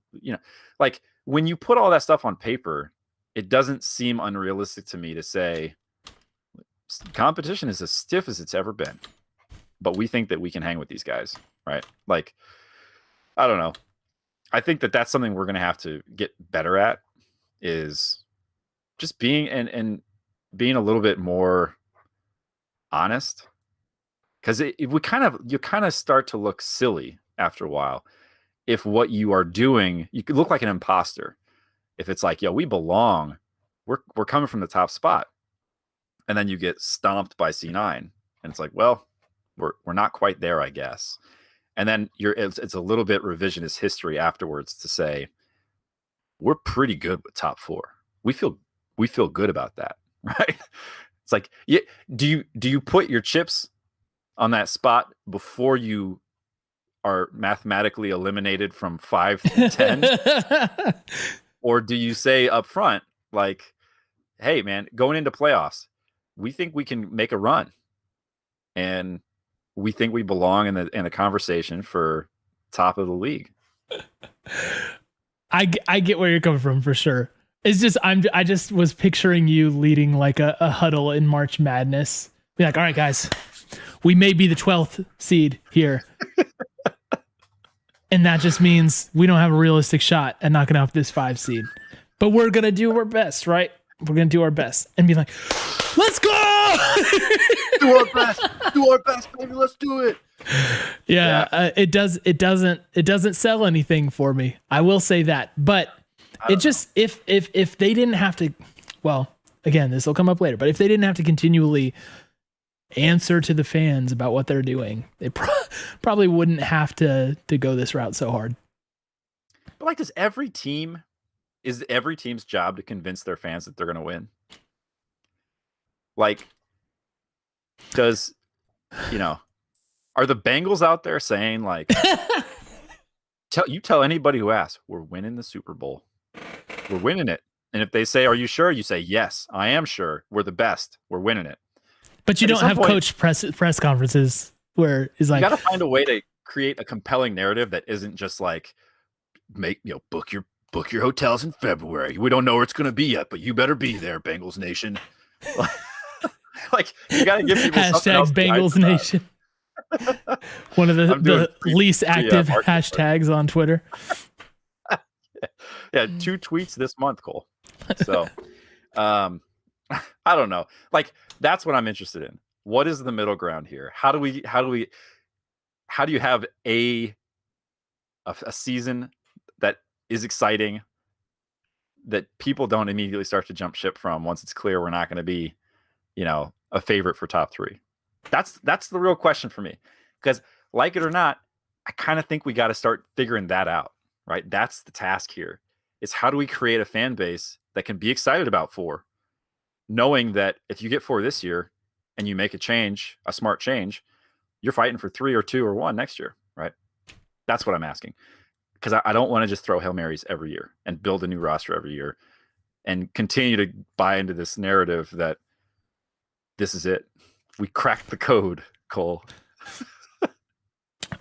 like, when you put all that stuff on paper, it doesn't seem unrealistic to me to say competition is as stiff as it's ever been, but we think that we can hang with these guys, right? Like, I don't know. I think that that's something we're going to have to get better at, is just being and being a little bit more honest, because you kind of start to look silly after a while if what you are doing, you could look like an imposter if it's like, we belong, we're coming from the top spot, and then you get stomped by C9, and it's like, well, we're not quite there, I guess. And then it's a little bit revisionist history afterwards to say we're pretty good with top 4. We feel good about that, right? It's like, do you put your chips on that spot before you are mathematically eliminated from 5 through 10? Or do you say up front, like, hey man, going into playoffs, we think we can make a run, and we think we belong in the conversation for top of the league? I get where you're coming from, for sure. It's just, I just was picturing you leading like a huddle in March Madness. Be like, all right, guys, we may be the 12th seed here. And that just means we don't have a realistic shot at knocking off this 5 seed. But we're going to do our best, right? We're going to do our best. And be like, let's go! Do our best, baby. Let's do it. Yeah. It doesn't sell anything for me. I will say that. But it just, if they didn't have to, well, again, this will come up later, but if they didn't have to continually answer to the fans about what they're doing, they probably wouldn't have to go this route so hard. But like, is every team's job to convince their fans that they're going to win? Like, does, are the Bengals out there saying, like, tell anybody who asks, we're winning the Super Bowl, we're winning it. And if they say, are you sure? You say, yes, I am sure. We're the best. We're winning it. But you don't have coach press conferences where it's like, you got to find a way to create a compelling narrative that isn't just like, book your hotels in February. We don't know where it's going to be yet, but you better be there, Bengals Nation. Like, you got to give people something else Bengals Nation. One of I'm doing the least active market hashtags on Twitter. Yeah, 2 tweets this month, Cole. So, I don't know. Like, that's what I'm interested in. What is the middle ground here? How do you have a season that is exciting, that people don't immediately start to jump ship from once it's clear we're not going to be, a favorite for top 3? That's the real question for me. Because, like it or not, I kind of think we got to start figuring that out, right? That's the task here. Is how do we create a fan base that can be excited about 4, knowing that if you get 4 this year and you make a smart change, you're fighting for 3 or 2 or 1 next year, right? That's what I'm asking. Because I don't want to just throw Hail Marys every year and build a new roster every year and continue to buy into this narrative that this is it. We cracked the code, Cole.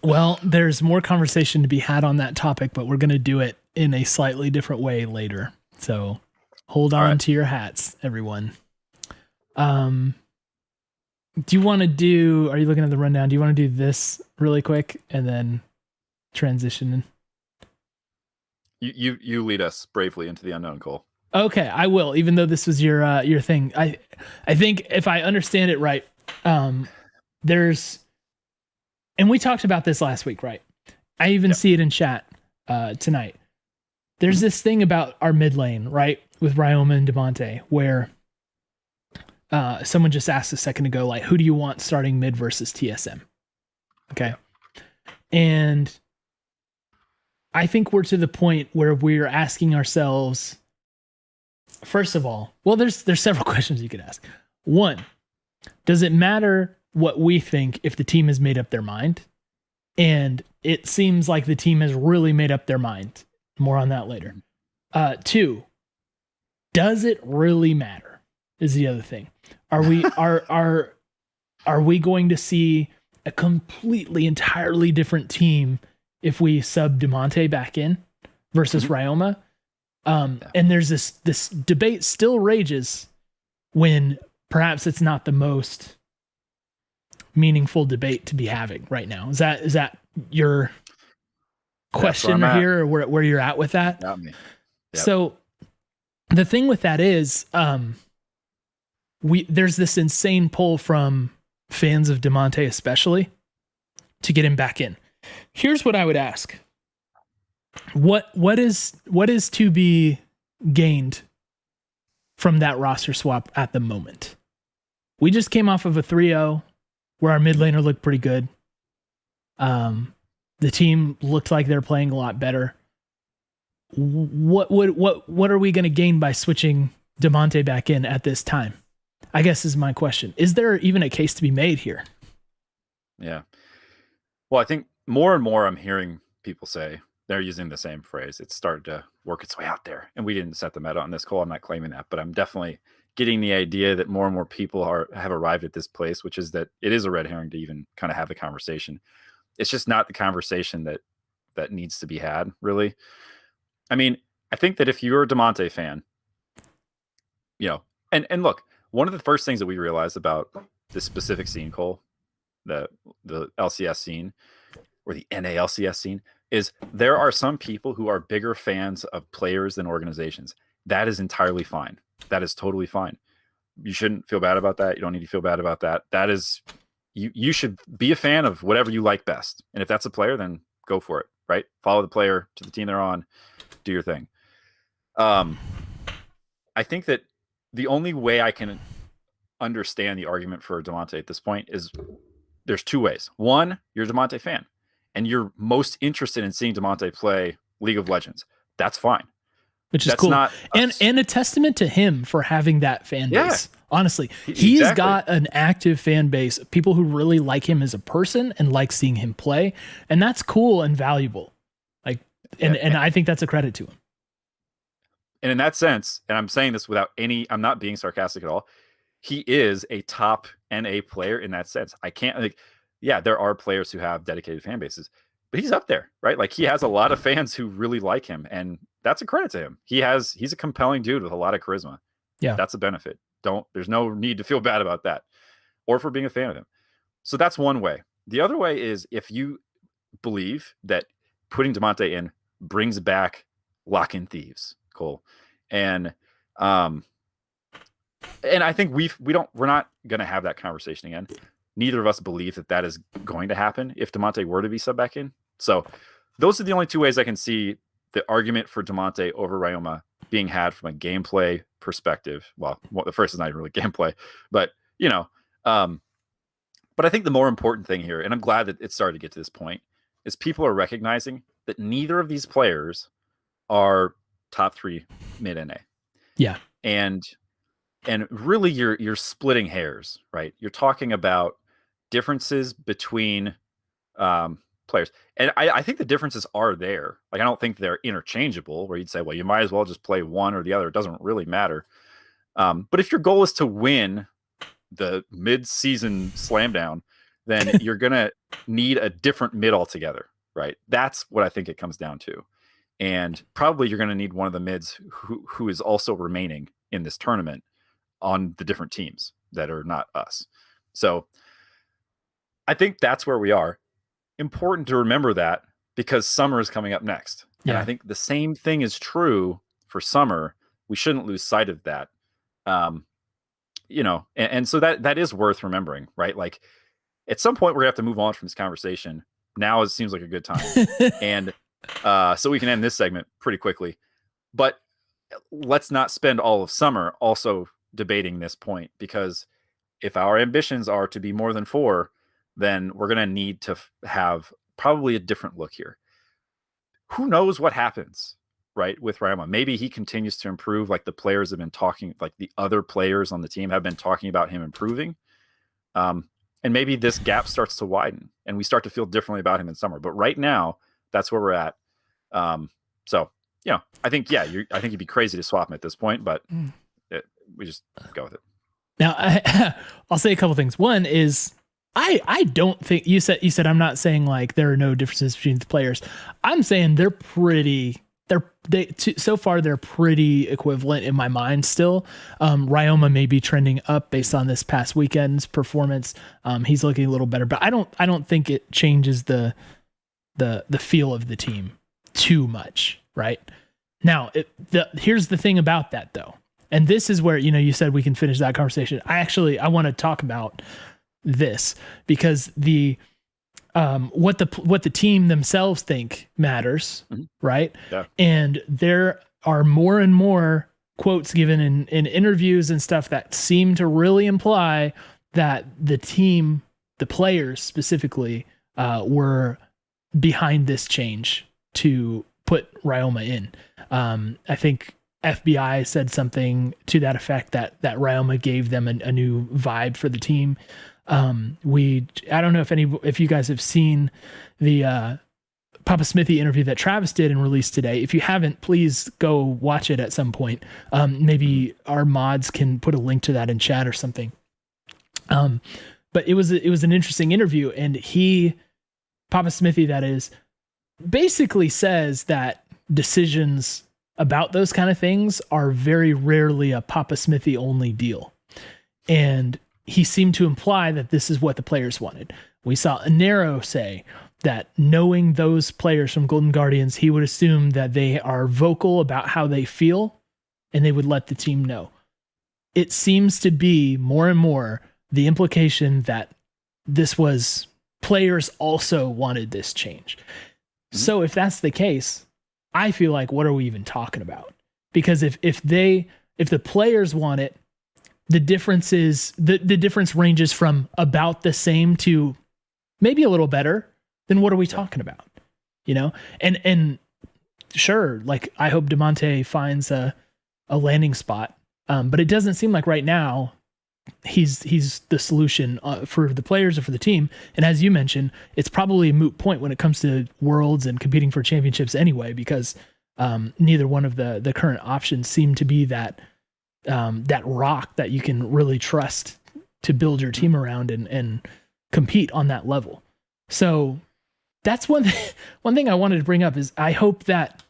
Well, there's more conversation to be had on that topic, but we're going to do it in a slightly different way later. So hold on to your hats, everyone. Do you want to are you looking at the rundown? Do you want to do this really quick and then transition? You lead us bravely into the unknown, Cole. Okay, I will, even though this was your thing. I think if I understand it right, and we talked about this last week, right? I even see it in chat tonight. There's this thing about our mid lane, right? With Ryoma and Damonte, where someone just asked a second ago, like, who do you want starting mid versus TSM? Okay. And I think we're to the point where we're asking ourselves, first of all, well, there's several questions you could ask. One, does it matter what we think if the team has made up their mind? And it seems like the team has really made up their mind. More on that later. 2, does it really matter? Is the other thing. Are we going to see a completely entirely different team if we sub Damonte back in versus Ryoma? And there's this debate still rages when perhaps it's not the most meaningful debate to be having right now. Is that your question here, or where you're at with that? Got me. Yep. So the thing with that is, there's this insane pull from fans of Damonte especially to get him back in. Here's what I would ask. What is to be gained from that roster swap at the moment? We just came off of a 3-0 where our mid laner looked pretty good. The team looked like they're playing a lot better. What are we going to gain by switching Damonte back in at this time? I guess is my question. Is there even a case to be made here? Yeah. Well, I think more and more I'm hearing people say, they're using the same phrase. It's started to work its way out there. And we didn't set the meta on this call. I'm not claiming that, but I'm definitely getting the idea that more and more people have arrived at this place, which is that it is a red herring to even kind of have the conversation. It's just not the conversation that needs to be had, really. I mean, I think that if you're a Damonte fan, and look, one of the first things that we realized about this specific scene, Cole, the LCS scene or the NALCS scene, is there are some people who are bigger fans of players than organizations. That is entirely fine. That is totally fine. You shouldn't feel bad about that. You don't need to feel bad about that. That is, you should be a fan of whatever you like best. And if that's a player, then go for it, right? Follow the player to the team they're on, do your thing. I think that the only way I can understand the argument for Damonte at this point is there's 2 ways. One, you're a Damonte fan and you're most interested in seeing Damonte play League of Legends. That's fine. Which is cool. And a testament to him for having that fan base. Yeah. Honestly, he's got an active fan base, people who really like him as a person and like seeing him play. And that's cool and valuable. And I think that's a credit to him. And in that sense, and I'm saying this I'm not being sarcastic at all. He is a top NA player in that sense. I can't there are players who have dedicated fan bases, but he's up there, right? Like he has a lot of fans who really like him, and that's a credit to him. He's a compelling dude with a lot of charisma. Yeah. That's a benefit. There's no need to feel bad about that or for being a fan of him. So that's one way. The other way is if you believe that putting Damonte in brings back lock-in Thieves, Cole. And I think we're not going to have that conversation again. Neither of us believe that is going to happen if Damonte were to be sub back in. So those are the only two ways I can see the argument for Damonte over Ryoma being had from a gameplay perspective. Well, the first is not even really gameplay, but but I think the more important thing here, and I'm glad that it started to get to this point, is people are recognizing that neither of these players are top 3 mid NA. Yeah. And really you're splitting hairs, right? You're talking about differences between players. And I think the differences are there. Like, I don't think they're interchangeable where you'd say, well, you might as well just play one or the other. It doesn't really matter. But if your goal is to win the mid-season slam down, then you're going to need a different mid altogether, right? That's what I think it comes down to. And probably you're going to need one of the mids who is also remaining in this tournament on the different teams that are not us. So I think that's where we are. Important to remember that because summer is coming up next. Yeah. And I think the same thing is true for summer. We shouldn't lose sight of that. And so that is worth remembering, right? Like, at some point we're gonna have to move on from this conversation. Now it seems like a good time. And so we can end this segment pretty quickly, but let's not spend all of summer also debating this point, because if our ambitions are to be more than 4, then we're going to need to have probably a different look here. Who knows what happens, right, with Ryoma? Maybe he continues to improve, like the players have been talking, like the other players on the team have been talking about him improving. And maybe this gap starts to widen and we start to feel differently about him in summer. But right now, that's where we're at. So, I think, I think you'd be crazy to swap him at this point, but we just go with it. Now, I'll say a couple things. One is, I don't think you said I'm not saying like there are no differences between the players. I'm saying they're so far they're pretty equivalent in my mind still. Ryoma may be trending up based on this past weekend's performance. He's looking a little better, but I don't think it changes the feel of the team too much, right? Now, here's the thing about that though. And this is where, you said we can finish that conversation. I want to talk about this because what the team themselves think matters, right? Yeah. And there are more and more quotes given in interviews and stuff that seem to really imply that the team, the players specifically, were behind this change to put Ryoma in. I think FBI said something to that effect that Ryoma gave them a new vibe for the team. I don't know if you guys have seen the Papasmithy interview that Travis did and released today. If you haven't, please go watch it at some point. Maybe our mods can put a link to that in chat or something. But it was an interesting interview, and Papasmithy, that is, basically says that decisions about those kind of things are very rarely a Papasmithy only deal. And he seemed to imply that this is what the players wanted. We saw Anero say that knowing those players from Golden Guardians, he would assume that they are vocal about how they feel and they would let the team know. It seems to be more and more the implication that this was players also wanted this change. Mm-hmm. So if that's the case, I feel like, what are we even talking about? Because if the players want it, the difference is the difference ranges from about the same to maybe a little better. Then what are we talking about? And sure, like, I hope Damonte finds a landing spot. But it doesn't seem like right now he's the solution for the players or for the team. And as you mentioned, it's probably a moot point when it comes to worlds and competing for championships anyway, because neither one of the current options seem to be that rock that you can really trust to build your team around and compete on that level. So that's one thing I wanted to bring up is I hope that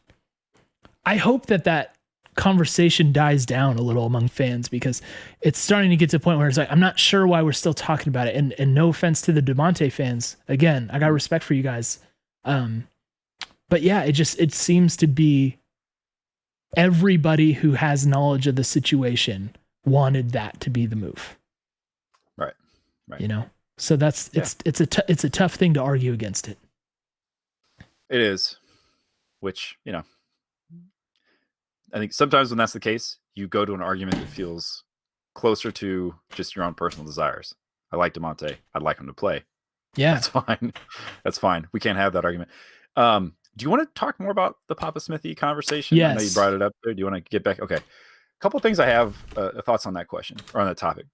conversation dies down a little among fans, because it's starting to get to a point where it's like, I'm not sure why we're still talking about it. And no offense to the Damonte fans. Again, I got respect for you guys. But yeah, it seems to be everybody who has knowledge of the situation wanted that to be the move. Right. You know? So that's, it's a tough thing to argue against it. It is, which, you know, I think sometimes when that's the case, you go to an argument that feels closer to just your own personal desires. I like Damonte. I'd like him to play. Yeah. That's fine. That's fine. We can't have that argument. Do you want to talk more about the Papasmithy conversation? Yes. I know you brought it up there. Do you want to get back? Okay. A couple of things I have thoughts on that question or on that topic.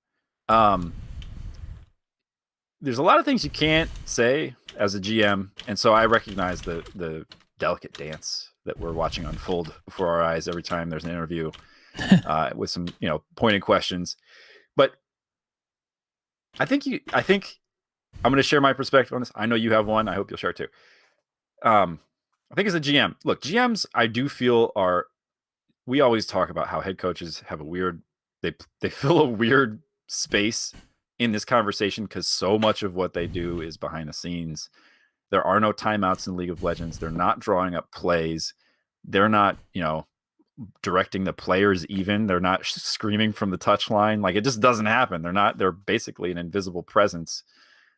There's a lot of things you can't say as a GM. And so I recognize the delicate dance that we're watching unfold before our eyes every time there's an interview with some, you know, pointed questions. But I think I'm going to share my perspective on this. I know you have one. I hope you'll share it too. I think as a GM, look, GMs, I do feel we always talk about how head coaches have they fill a weird space in this conversation because so much of what they do is behind the scenes. There are no timeouts in League of Legends. They're not drawing up plays. They're not, you know, directing the players even. They're not screaming from the touchline. Like, it just doesn't happen. They're basically an invisible presence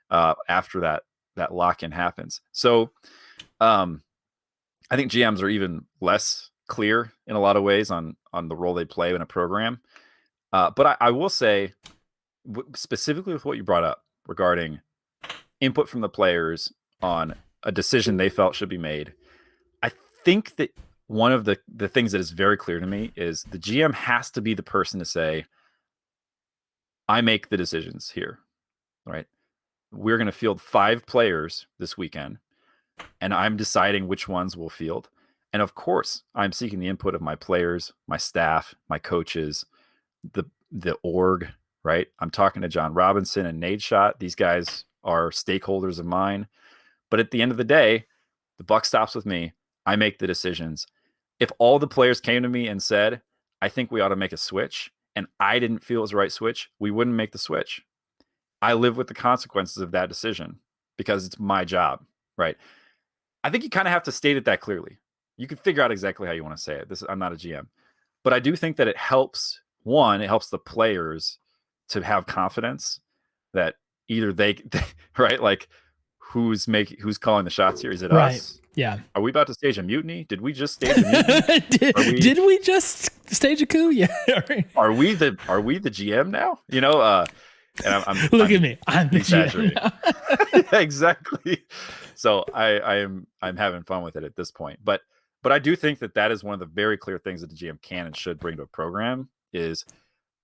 after that lock-in happens. So I think GMs are even less clear in a lot of ways on the role they play in a program. But I will say, specifically with what you brought up regarding input from the players on a decision they felt should be made, I think that one of the things that is very clear to me is the GM has to be the person to say, I make the decisions here, right? We're going to field 5 players this weekend, and I'm deciding which ones we'll field. And of course, I'm seeking the input of my players, my staff, my coaches, the org, right? I'm talking to John Robinson and Nadeshot. These guys are stakeholders of mine. But at the end of the day, the buck stops with me. I make the decisions. If all the players came to me and said, I think we ought to make a switch, and I didn't feel it was the right switch, we wouldn't make the switch. I live with the consequences of that decision because it's my job, right? I think you kind of have to state it that clearly. You can figure out exactly how you want to say it. I'm not a GM. But I do think that it helps the players to have confidence that either they right, like who's calling the shots here? Is it us? Yeah. Are we about to stage a mutiny? Did we just stage a mutiny? Did we just stage a coup? Yeah. Are we the GM now? You know, and I'm look at me. I'm the GM now. Exactly. So I'm having fun with it at this point. But I do think that is one of the very clear things that the GM can and should bring to a program is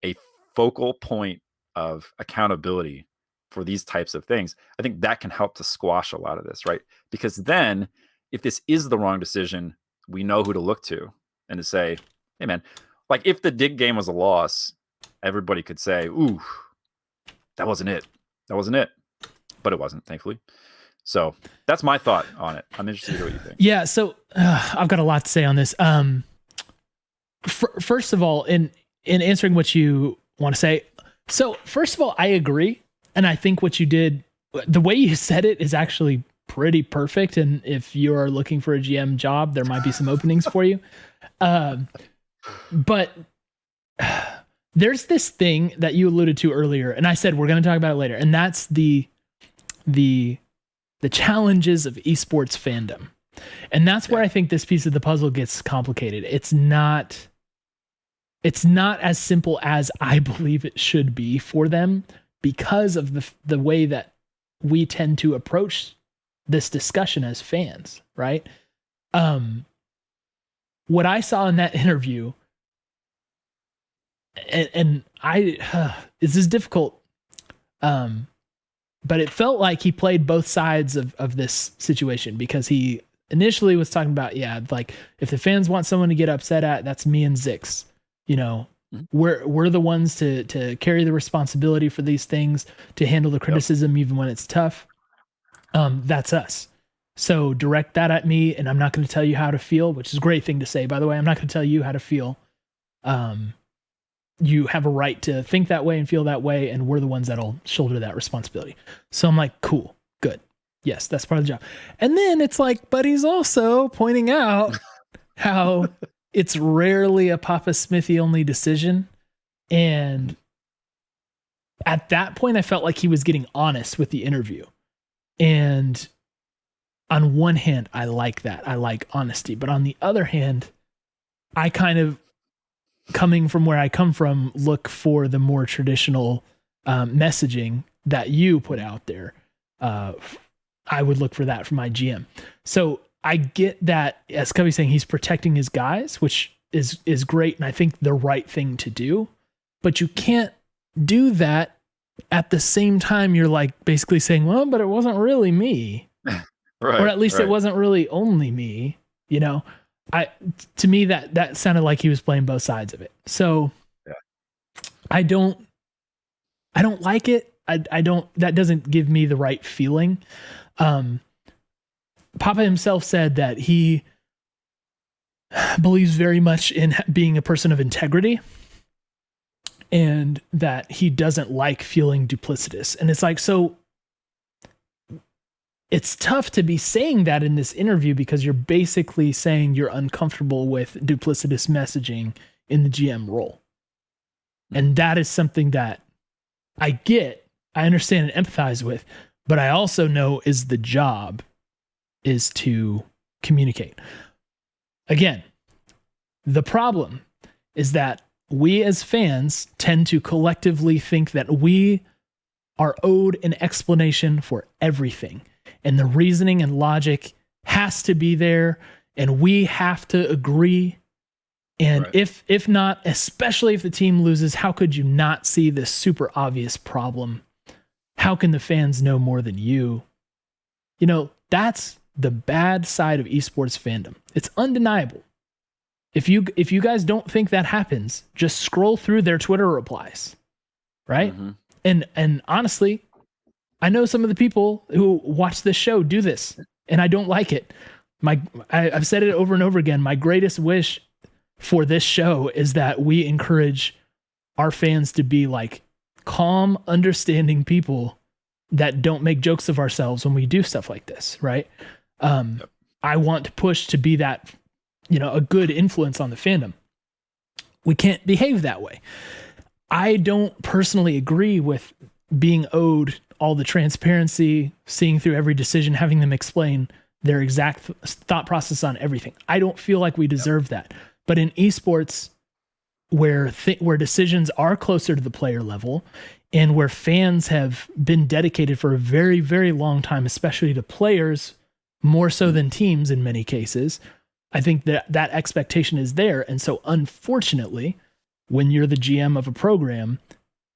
a focal point of accountability for these types of things. I think that can help to squash a lot of this, right? Because then if this is the wrong decision, we know who to look to and to say, hey man, like if the dig game was a loss, everybody could say, ooh, that wasn't it. But it wasn't, thankfully. So that's my thought on it. I'm interested to hear what you think. Yeah. So I've got a lot to say on this. First of all, in answering what you want to say. So first of all, I agree. And I think what you did, the way you said it is actually pretty perfect. And if you're looking for a GM job, there might be some openings for you. But there's this thing that you alluded to earlier, and I said we're going to talk about it later, and that's the challenges of esports fandom. And that's where I think this piece of the puzzle gets complicated. It's not as simple as I believe it should be for them because of the way that we tend to approach this discussion as fans, right? What I saw in that interview, and this is difficult, but it felt like he played both sides of this situation, because he initially was talking about, like if the fans want someone to get upset at, that's me and Zix. You know, we're the ones to carry the responsibility for these things, to handle the criticism even when it's tough. That's us. So direct that at me, and I'm not going to tell you how to feel, which is a great thing to say, by the way. I'm not going to tell you how to feel. You have a right to think that way and feel that way, and we're the ones that'll shoulder that responsibility. So I'm like, cool, good. Yes, that's part of the job. And then it's like, but he's also pointing out how it's rarely a Papasmithy only decision. And at that point, I felt like he was getting honest with the interview. And on one hand, I like that. I like honesty. But on the other hand, I kind of, coming from where I come from, look for the more traditional messaging that you put out there. I would look for that from my GM. So I get that, as Covey's saying, he's protecting his guys, which is great, and I think the right thing to do. But you can't do that at the same time you're like basically saying, well, but it wasn't really me. Right, or at least it wasn't really only me, you know. To me that sounded like he was playing both sides of it. So yeah. I don't like it. I don't, that doesn't give me the right feeling. Papa himself said that he believes very much in being a person of integrity and that he doesn't like feeling duplicitous. And it's like, so it's tough to be saying that in this interview because you're basically saying you're uncomfortable with duplicitous messaging in the GM role. And that is something that I get, I understand and empathize with, but I also know is the job is to communicate. Again, the problem is that we as fans tend to collectively think that we are owed an explanation for everything. And the reasoning and logic has to be there, and we have to agree. And right. if not, especially if the team loses, how could you not see this super obvious problem? How can the fans know more than you? You know, that's the bad side of esports fandom. It's undeniable. If you guys don't think that happens, just scroll through their Twitter replies, right? Mm-hmm. And honestly, I know some of the people who watch this show do this, and I don't like it. I've said it over and over again. My greatest wish for this show is that we encourage our fans to be like calm, understanding people that don't make jokes of ourselves when we do stuff like this, right? Yep. I want to push to be that, you know, a good influence on the fandom. We can't behave that way. I don't personally agree with being owed all the transparency, seeing through every decision, having them explain their exact thought process on everything. I don't feel like we deserve that. But in esports, where decisions are closer to the player level and where fans have been dedicated for a very, very long time, especially to players, more so than teams in many cases, I think that expectation is there. And so unfortunately, when you're the GM of a program,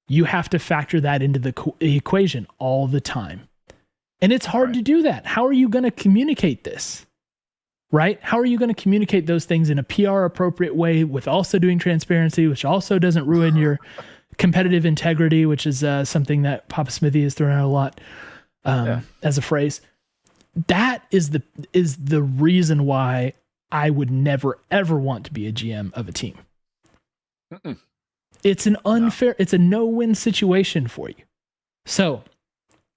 you have to factor that into the equation all the time. And it's hard to do that. How are you going to communicate this? Right? How are you going to communicate those things in a PR appropriate way with also doing transparency, which also doesn't ruin your competitive integrity, which is something that Papasmithy has thrown out a lot as a phrase. That is the reason why I would never, ever want to be a GM of a team. Mm-mm. It's an unfair, it's a no-win situation for you. So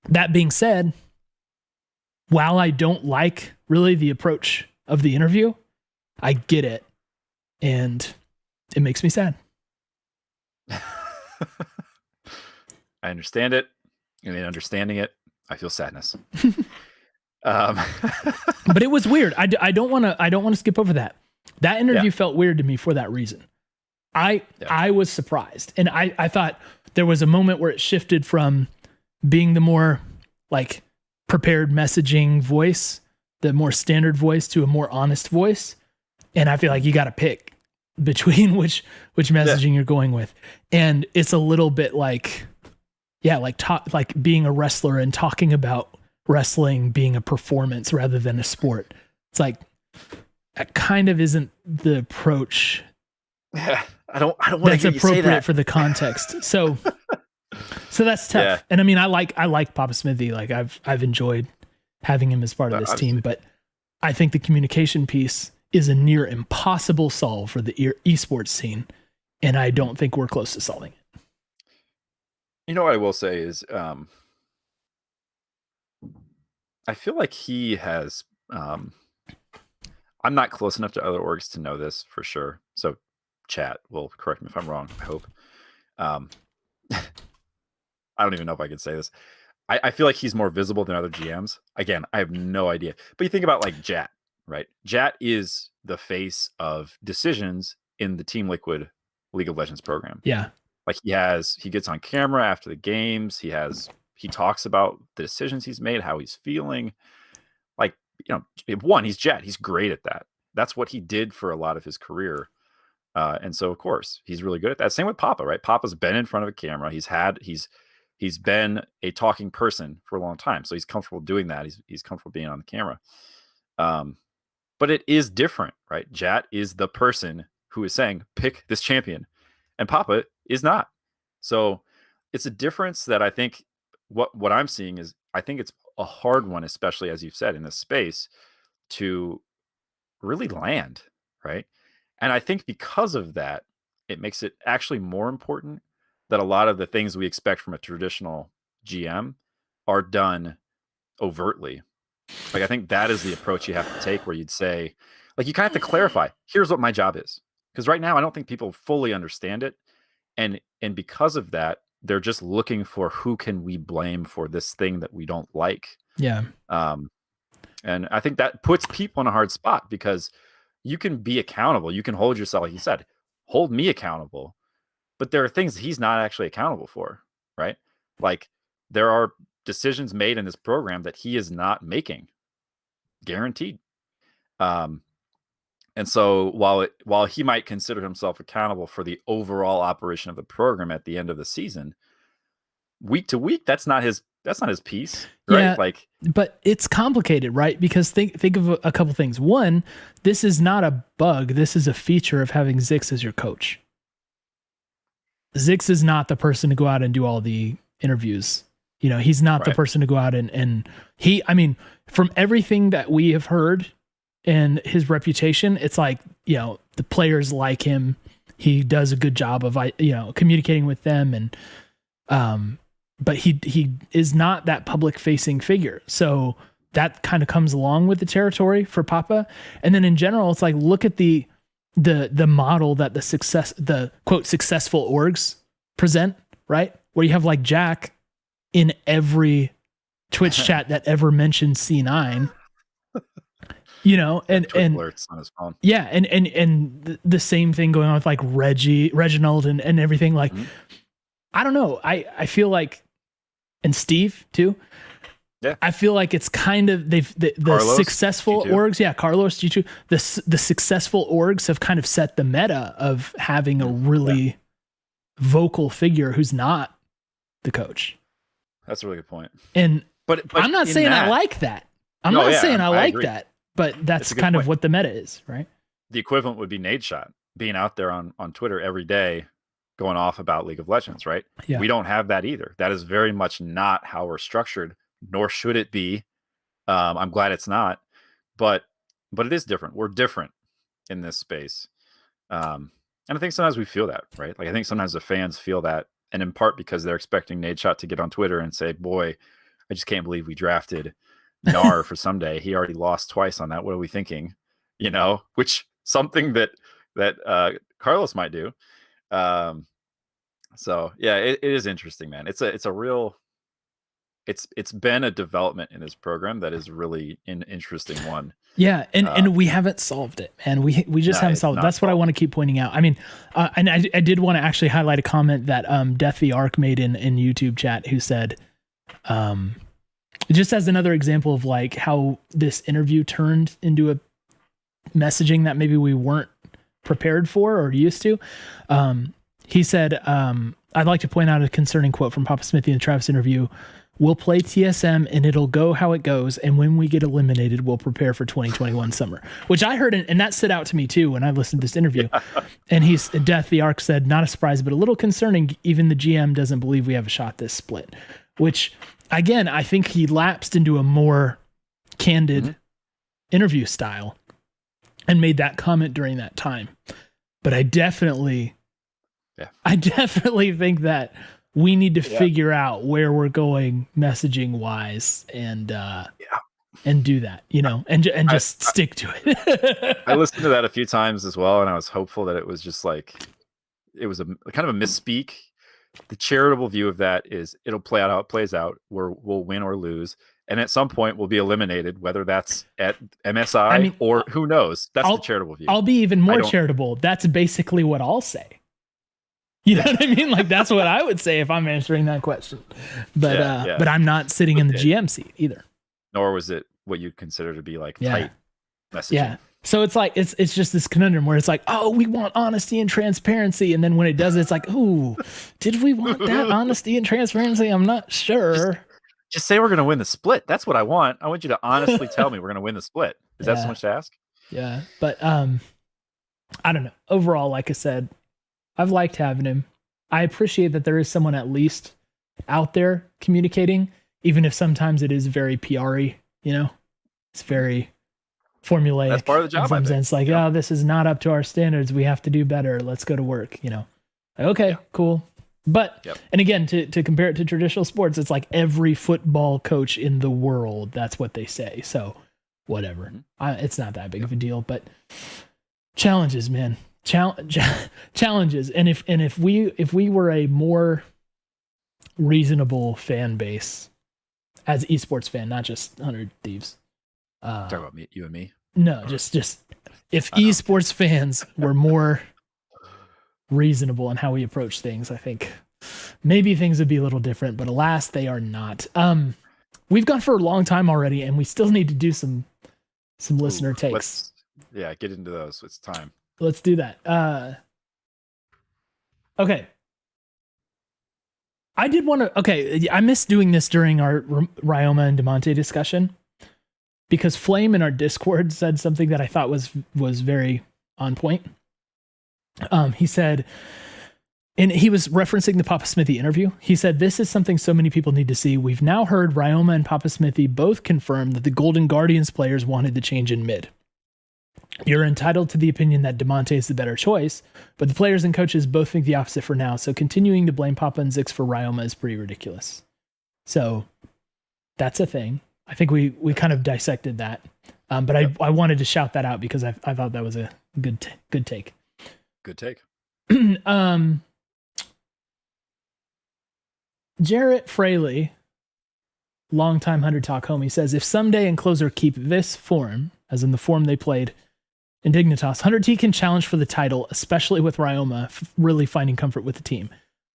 that being said, while I don't like really the approach of the interview, I get it. And it makes me sad. I understand it. And in understanding it, I feel sadness. But it was weird. I don't want to skip over that. That interview felt weird to me for that reason. I was surprised. And I thought there was a moment where it shifted from being the more like prepared messaging voice, the more standard voice, to a more honest voice. And I feel like you got to pick between which messaging you're going with. And it's a little bit like, like being a wrestler and talking about wrestling being a performance rather than a sport. It's like, that kind of isn't the approach. Yeah, I don't want to that's appropriate for the context. So that's tough. Yeah. And I mean, I like Papasmithy. Like I've enjoyed having him as part of this team, but I think the communication piece is a near impossible solve for the esports scene. and I don't think we're close to solving it. You know what I will say is, I feel like he has. I'm not close enough to other orgs to know this for sure. So, chat will correct me if I'm wrong. I hope. I don't even know if I can say this. I feel like he's more visible than other GMs. Again, I have no idea. But you think about like Jat, right? Jat is the face of decisions in the Team Liquid League of Legends program. Yeah. Like he gets on camera after the games. He talks about the decisions he's made, how he's feeling. Like, he's Jat. He's great at that. That's what he did for a lot of his career. And so, of course, he's really good at that. Same with Papa, right? Papa's been in front of a camera. He's been a talking person for a long time. So he's comfortable doing that. He's comfortable being on the camera. But it is different, right? Jat is the person who is saying, pick this champion. And Papa is not. So it's a difference that I think what I'm seeing is, I think it's a hard one, especially as you've said in this space, to really land, right? And I think because of that, it makes it actually more important that a lot of the things we expect from a traditional GM are done overtly. Like, I think that is the approach you have to take, where you'd say, like, you kind of have to clarify, here's what my job is. Because right now, I don't think people fully understand it. And because of that, they're just looking for who can we blame for this thing that we don't like. Yeah. And I think that puts people in a hard spot, because you can be accountable. You can hold yourself, like you said, hold me accountable. But there are things he's not actually accountable for, right? Like, there are decisions made in this program that he is not making, guaranteed. And so while he might consider himself accountable for the overall operation of the program at the end of the season, week to week, that's not his piece, right? Yeah, like, but it's complicated, right? Because think of a couple things. One, this is not a bug. This is a feature of having Zix as your coach. Zix is not the person to go out and do all the interviews. He's not the person to go out and from everything that we have heard and his reputation, it's like, the players like him. He does a good job of, communicating with them, and, but he is not that public facing figure. So that kind of comes along with the territory for Papa. And then in general, it's like, look at the model that the quote successful orgs present, right? Where you have like Jack in every Twitch chat that ever mentioned C9, and alerts on his phone. Yeah. And the same thing going on with like Reginald and everything. Like, I don't know. I feel like, and Steve too. Yeah. I feel like it's kind of the Carlos, successful G2. orgs. Yeah. Carlos, G2. The successful orgs have kind of set the meta of having a really vocal figure who's not the coach. That's a really good point. And but I'm not saying I like that. I'm not saying I like agree. that, but that's kind of what the meta is, right? The equivalent would be Nadeshot being out there on Twitter every day going off about League of Legends, right? Yeah. We don't have that either. That is very much not how we're structured, nor should it be. I'm glad it's not, but it is different. We're different in this space. And I think sometimes we feel that, right? Like, I think sometimes the fans feel that, and in part because they're expecting Nadeshot to get on Twitter and say, boy, I just can't believe we drafted Nar for Ssumday. He already lost twice on that. What are we thinking? Which something that Carlos might do. So yeah, it is interesting, man. It's a real, it's been a development in this program that is really an interesting one. Yeah, and we haven't solved it, man. We just haven't solved it. That's what I want to keep pointing out. I mean, and I did want to actually highlight a comment that Death the Arc made in YouTube chat, who said, just as another example of like how this interview turned into a messaging that maybe we weren't prepared for or used to. He said, I'd like to point out a concerning quote from Papasmithy in the Travis interview. We'll play TSM and it'll go how it goes. And when we get eliminated, we'll prepare for 2021 summer, which I heard. And that stood out to me too when I listened to this interview. And Death the Arc said, not a surprise, but a little concerning. Even the GM doesn't believe we have a shot this split, which again, I think he lapsed into a more candid interview style and made that comment during that time. But I definitely Yeah. I definitely think that we need to figure out where we're going messaging wise and do that, and just stick to it. I listened to that a few times as well, and I was hopeful that it was just like it was a kind of a misspeak. The charitable view of that is it'll play out how it plays out, where we'll win or lose, and at some point we'll be eliminated, whether that's at MSI or who knows. That's the charitable view. I'll be even more charitable. That's basically what I'll say. You know what I mean? Like, that's what I would say if I'm answering that question. But but I'm not sitting in the GM seat either. Nor was it what you consider to be like tight messaging. Yeah. So it's like it's just this conundrum where it's like, oh, we want honesty and transparency, and then when it does, it's like, ooh, did we want that honesty and transparency? I'm not sure. Just say we're gonna win the split. That's what I want. I want you to honestly tell me we're gonna win the split. Is that so much to ask? Yeah, but I don't know. Overall, like I said, I've liked having him. I appreciate that there is someone at least out there communicating, even if sometimes it is very PR-y, It's very formulaic. That's part of the job. In some sense, like, oh, this is not up to our standards. We have to do better. Let's go to work, Like, okay, cool. But, and again, to compare it to traditional sports, it's like every football coach in the world, that's what they say. So whatever. It's not that big of a deal, but challenges, man. Challenges. And if we were a more reasonable fan base as esports fan, not just 100 Thieves. Talk about me, you and me. No, just if esports fans were more reasonable in how we approach things, I think maybe things would be a little different, but alas, they are not. We've gone for a long time already, and we still need to do some listener takes. Get into those. It's time. Let's do that. Okay. I did want to. Okay, I missed doing this during our Ryoma and Damonte discussion because Flame in our Discord said something that I thought was very on point. He said, and he was referencing the Papasmithy interview. He said, "This is something so many people need to see. We've now heard Ryoma and Papasmithy both confirm that the Golden Guardians players wanted the change in mid. You're entitled to the opinion that Damonte is the better choice, but the players and coaches both think the opposite for now, so continuing to blame Papa and Zix for Ryoma is pretty ridiculous." So that's a thing. I think we kind of dissected that, but I wanted to shout that out because I thought that was a good take. Good take. Jarrett Fraley, longtime 100 Talk homie, says, if Ssumday and Closer keep this form, as in the form they played in Dignitas, 100T can challenge for the title, especially with Ryoma really finding comfort with the team.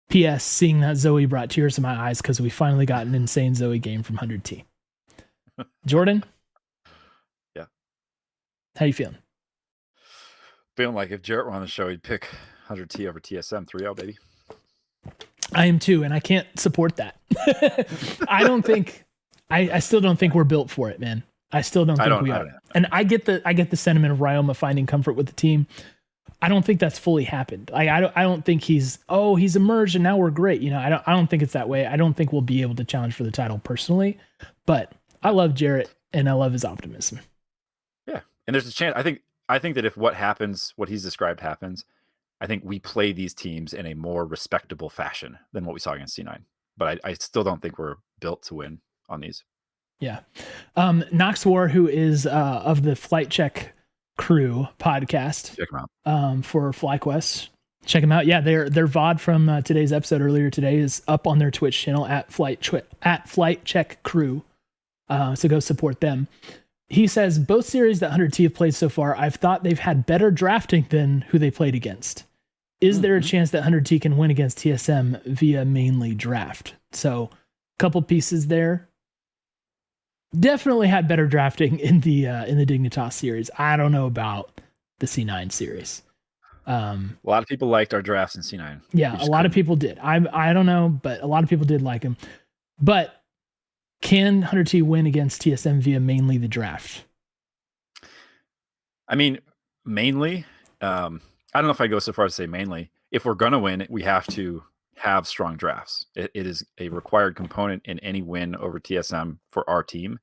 P.S. Seeing that Zoe brought tears to my eyes because we finally got an insane Zoe game from 100T. Jordan? Yeah. How you feeling? Feeling like if Jarrett were on the show, he'd pick 100T over TSM 3-0, baby. I am too, and I can't support that. I still don't think we're built for it, man. I still don't think we are. And I get the sentiment of Ryoma finding comfort with the team. I don't think that's fully happened. I don't think he's emerged and now we're great. I don't think it's that way. I don't think we'll be able to challenge for the title personally, but I love Jarrett and I love his optimism. Yeah. And there's a chance. I think that if what he's described happens, I think we play these teams in a more respectable fashion than what we saw against C9. But I still don't think we're built to win on these. Yeah. Nox War, who is of the Flight Check Crew podcast, check him out. For FlyQuest. Check them out. Yeah, their VOD from today's episode earlier today is up on their Twitch channel at Flight Check Crew. So go support them. He says, both series that 100T have played so far, I've thought they've had better drafting than who they played against. Is there a chance that 100T can win against TSM via mainly draft? So a couple pieces there. Definitely had better drafting in the Dignitas series. I don't know about the C9 series. A lot of people liked our drafts in C9. Yeah, a lot of people did. I don't know, but a lot of people did like him. But can 100T win against TSM via mainly the draft? I mean, mainly. I don't know if I go so far as to say mainly. If we're going to win, we have to have strong drafts. It is a required component in any win over TSM for our team.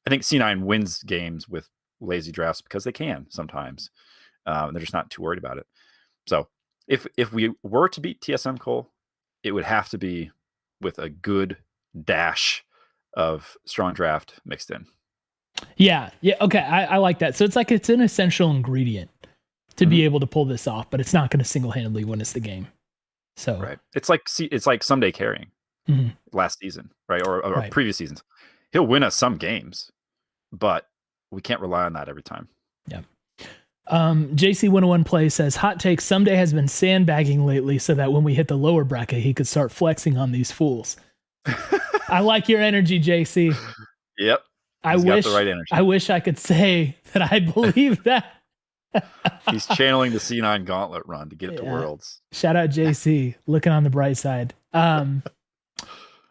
I think C9 wins games with lazy drafts because they can sometimes. They're just not too worried about it. So if we were to beat TSM Cole, it would have to be with a good dash of strong draft mixed in. Yeah. Okay. I like that. So it's an essential ingredient to be able to pull this off, but it's not going to single-handedly win us the game. So right, it's like Ssumday carrying last season, right, or right. previous seasons. He'll win us some games, but we can't rely on that every time. Yeah. JC101 Play says, hot take, Ssumday has been sandbagging lately so that when we hit the lower bracket, he could start flexing on these fools. I like your energy, JC. Yep. He's got the right energy. I wish I could say that I believe that. He's channeling the C9 gauntlet run to get it to Worlds. Shout out JC, looking on the bright side.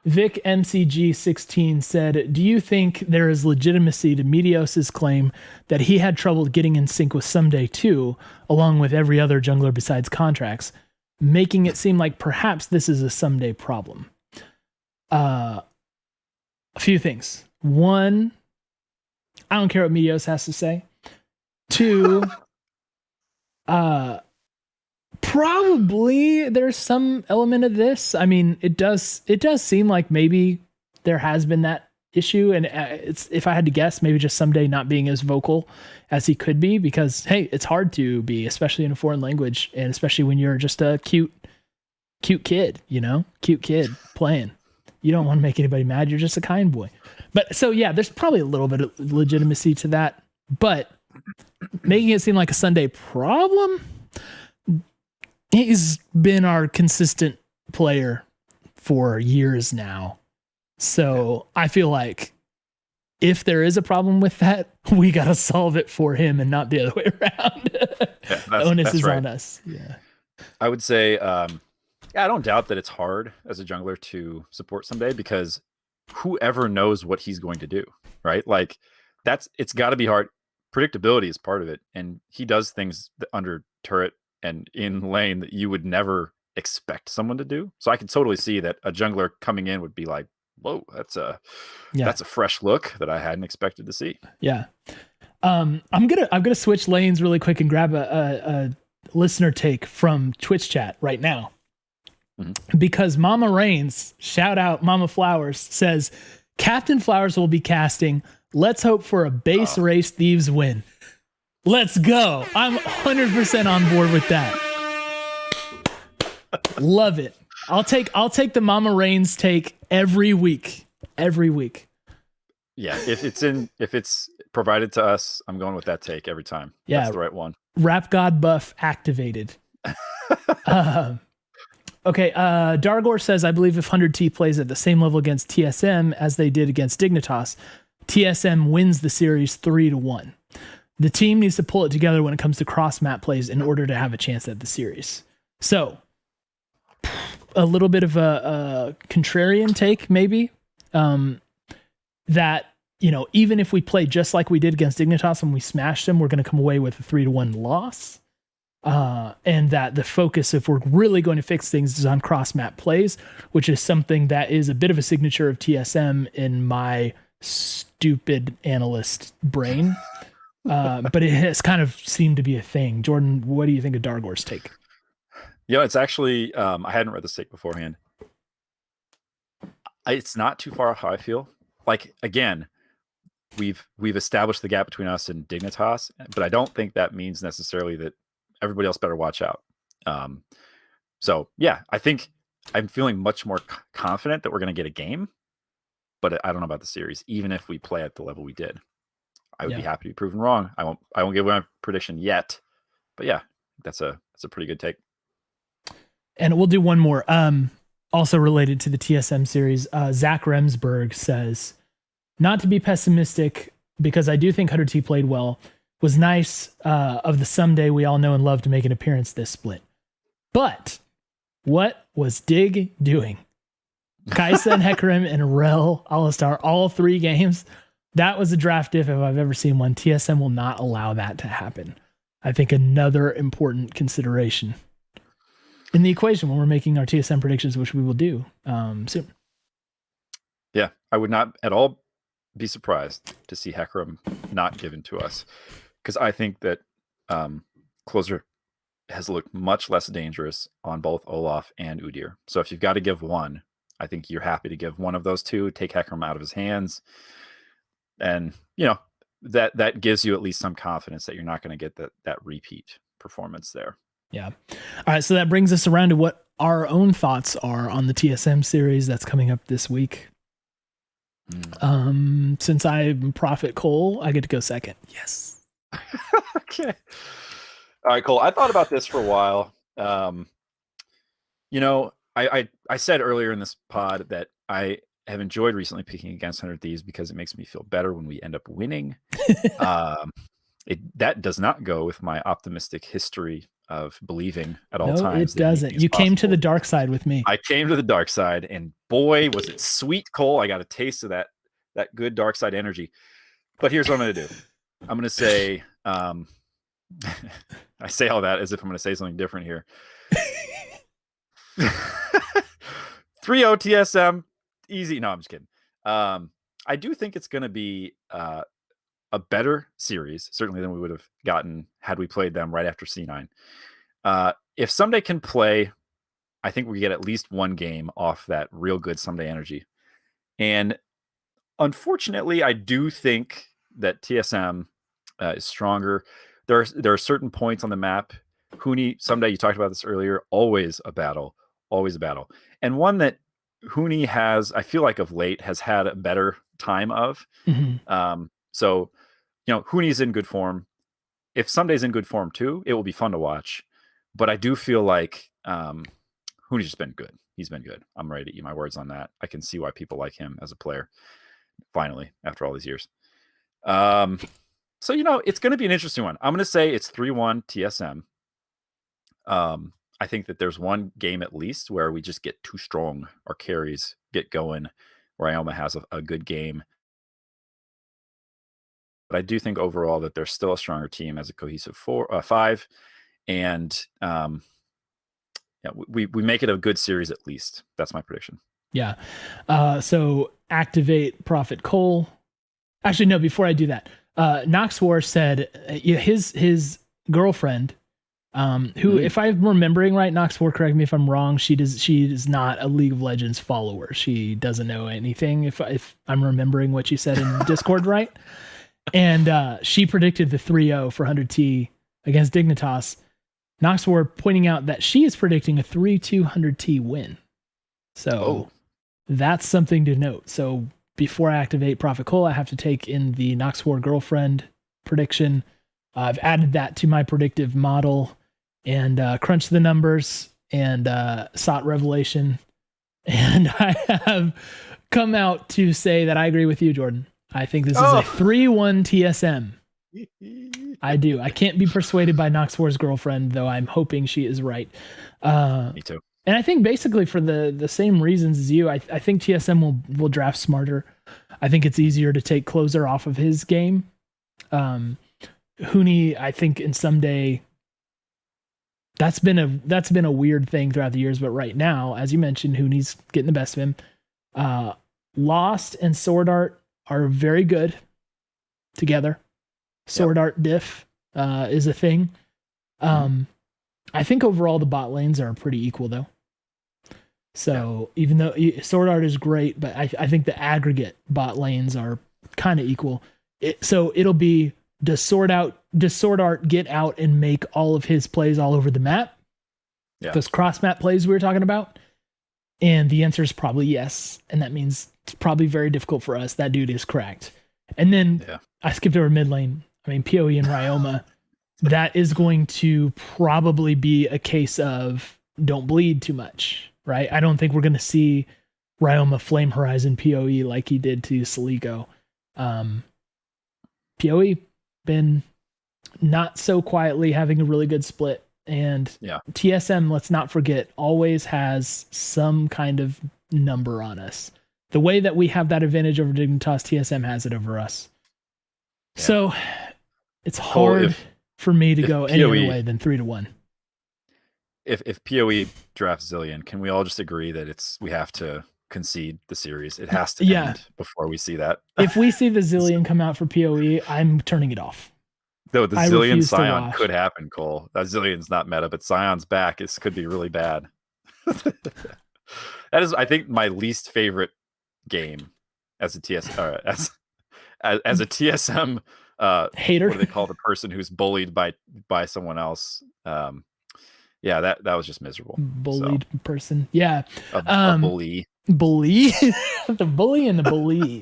Vic MCG16 said, do you think there is legitimacy to Meteos's claim that he had trouble getting in sync with Ssumday too, along with every other jungler besides Contracts, making it seem like perhaps this is a Ssumday problem? A few things. One, I don't care what Meteos has to say. Two, probably there's some element of this. I mean, it does seem like maybe there has been that issue, and it's, if I had to guess, maybe just Ssumday not being as vocal as he could be, because hey, it's hard to be, especially in a foreign language, and especially when you're just a cute kid, cute kid playing. You don't want to make anybody mad. You're just a kind boy. But so yeah, there's probably a little bit of legitimacy to that, but making it seem like a Ssumday problem. He's been our consistent player for years now. So I feel like if there is a problem with that, we got to solve it for him and not the other way around. The onus is right on us. Yeah. I would say, I don't doubt that it's hard as a jungler to support Ssumday, because whoever knows what he's going to do, right? Like it's got to be hard. Predictability is part of it. And he does things under turret and in lane that you would never expect someone to do. So I can totally see that a jungler coming in would be like, whoa, that's a fresh look that I hadn't expected to see. Yeah. I'm gonna switch lanes really quick and grab a listener take from Twitch chat right now. Because Mama Reigns, shout out Mama Flowers, says Captain Flowers will be casting. Let's hope for a base race Thieves win. Let's go. I'm 100% on board with that. Love it. I'll take the Mama Reigns take every week. Every week. Yeah, if it's provided to us, I'm going with that take every time. Yeah, that's the right one. Rap God buff activated. Okay, Dargor says, I believe if 100T plays at the same level against TSM as they did against Dignitas, TSM wins the series 3-1. The team needs to pull it together when it comes to cross-map plays in order to have a chance at the series. So, a little bit of a contrarian take, maybe, that, even if we play just like we did against Dignitas and we smashed them, we're going to come away with a 3-1 loss. And that the focus, if we're really going to fix things, is on cross-map plays, which is something that is a bit of a signature of TSM in my stupid analyst brain. But it has kind of seemed to be a thing. Jordan, what do you think of Dargor's take? It's actually, I hadn't read this take beforehand. It's not too far off how I feel. Like, again, we've established the gap between us and Dignitas, but I don't think that means necessarily that everybody else better watch out. So yeah, I think I'm feeling much more confident that we're going to get a game, but I don't know about the series, even if we play at the level we did. I would be happy to be proven wrong. I won't give away my prediction yet, but yeah, that's a pretty good take. And we'll do one more. Also related to the TSM series, Zach Remsburg says, not to be pessimistic, because I do think 100T played well. Was nice of the Ssumday we all know and love to make an appearance this split. But what was Dig doing? Kaisa and Hecarim and Rel Alistar, all 3 games. That was a draft diff if I've ever seen one. TSM will not allow that to happen. I think another important consideration in the equation when we're making our TSM predictions, which we will do soon. Yeah, I would not at all be surprised to see Hecarim not given to us, because I think that Closer has looked much less dangerous on both Olaf and Udyr. So if you've got to give one, I think you're happy to give one of those two, take Hecarim out of his hands. And, that gives you at least some confidence that you're not going to get that repeat performance there. Yeah. All right. So that brings us around to what our own thoughts are on the TSM series that's coming up this week. Since I'm Prophet Cole, I get to go second. Yes. Okay. All right, Cole. I thought about this for a while. I said earlier in this pod that I have enjoyed recently picking against 100 Thieves because it makes me feel better when we end up winning. That does not go with my optimistic history of believing at all times. It doesn't. You came to the dark side with me. I came to the dark side, and boy, was it sweet, Cole. I got a taste of that good dark side energy. But here's what I'm going to do. I'm going to say, I say all that as if I'm going to say something different here. 3-0 TSM, easy. No, I'm just kidding. I do think it's going to be a better series, certainly than we would have gotten had we played them right after C9. If Ssumday can play, I think we get at least one game off that real good Ssumday energy. And unfortunately, I do think that TSM is stronger. There are certain points on the map. Huni, Ssumday, you talked about this earlier, always a battle. And one that Huni has, I feel like of late, has had a better time of. So, Huni's in good form. If Ssumday's in good form too, it will be fun to watch. But I do feel like Huni's just been good. He's been good. I'm ready to eat my words on that. I can see why people like him as a player, finally, after all these years. So, it's going to be an interesting one. I'm going to say it's 3-1 TSM. I think that there's one game at least where we just get too strong. Our carries get going. Ryoma has a good game. But I do think overall that they're still a stronger team as a cohesive 5. And we make it a good series at least. That's my prediction. Yeah. So activate Prophet Cole. Actually, no, before I do that, Noxwar said his girlfriend, who, if I'm remembering right, Noxwar, correct me if I'm wrong, she is not a League of Legends follower. She doesn't know anything, if I'm remembering what she said in Discord right. And she predicted the 3-0 for 100T against Dignitas. Noxwar pointing out that she is predicting a 3-2 100T win. So that's something to note. So before I activate Prophet Cole, I have to take in the Noxwar girlfriend prediction. I've added that to my predictive model and crunched the numbers and sought revelation. And I have come out to say that I agree with you, Jordan. I think this is a 3-1 TSM. I do. I can't be persuaded by Noxwar's girlfriend, though I'm hoping she is right. Me too. And I think basically for the same reasons as you, I think TSM will draft smarter. I think it's easier to take Closer off of his game. Huni, I think in Ssumday, that's been a weird thing throughout the years, but right now, as you mentioned, Huni's getting the best of him. Lost and Sword Art are very good together. Sword Art diff is a thing. I think overall the bot lanes are pretty equal though. So even though Sword Art is great, but I think the aggregate bot lanes are kind of equal. So it'll be, does Sword Art get out and make all of his plays all over the map? Yeah. Those cross map plays we were talking about? And the answer is probably yes. And that means it's probably very difficult for us. That dude is cracked. And then I skipped over mid lane. I mean, PoE and Ryoma, that is going to probably be a case of don't bleed too much, right? I don't think we're going to see Ryoma Flame Horizon PoE like he did to Soligo. PoE been not so quietly having a really good split. And TSM, let's not forget, always has some kind of number on us. The way that we have that advantage over Dignitas, TSM has it over us. Yeah. So it's hard for me to go any other way than 3-1. If PoE drafts Zilean, can we all just agree that we have to concede the series? It has to end before we see that. If we see the Zilean come out for PoE, I'm turning it off. Though the I Zillion refuse to Scion watch. could happen, Cole. That Zillion's not meta, but Scion's back. It could be really bad. That is, I think, my least favorite game as a as a TSM. Hater. What do they call the person who's bullied by someone else? Yeah, that was just miserable. Bullied person. Yeah. A bully. Bully. The bully and the bully.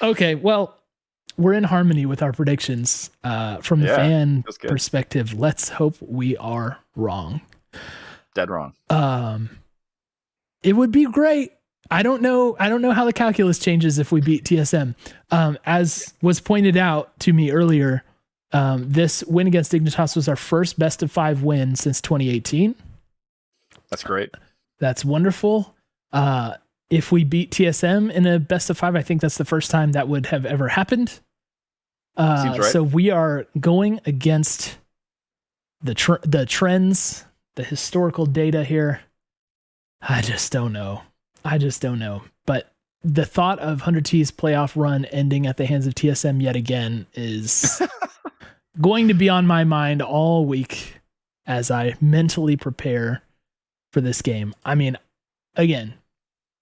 Okay, well, we're in harmony with our predictions. From a fan perspective, let's hope we are wrong. Dead wrong. It would be great. I don't know how the calculus changes if we beat TSM. As was pointed out to me earlier, this win against Dignitas was our first best of 5 win since 2018. That's great. That's wonderful. If we beat TSM in a best of 5, I think that's the first time that would have ever happened. Seems right. So we are going against the trends, the historical data here. I just don't know. But the thought of 100T's playoff run ending at the hands of TSM yet again is going to be on my mind all week as I mentally prepare for this game. I mean, again,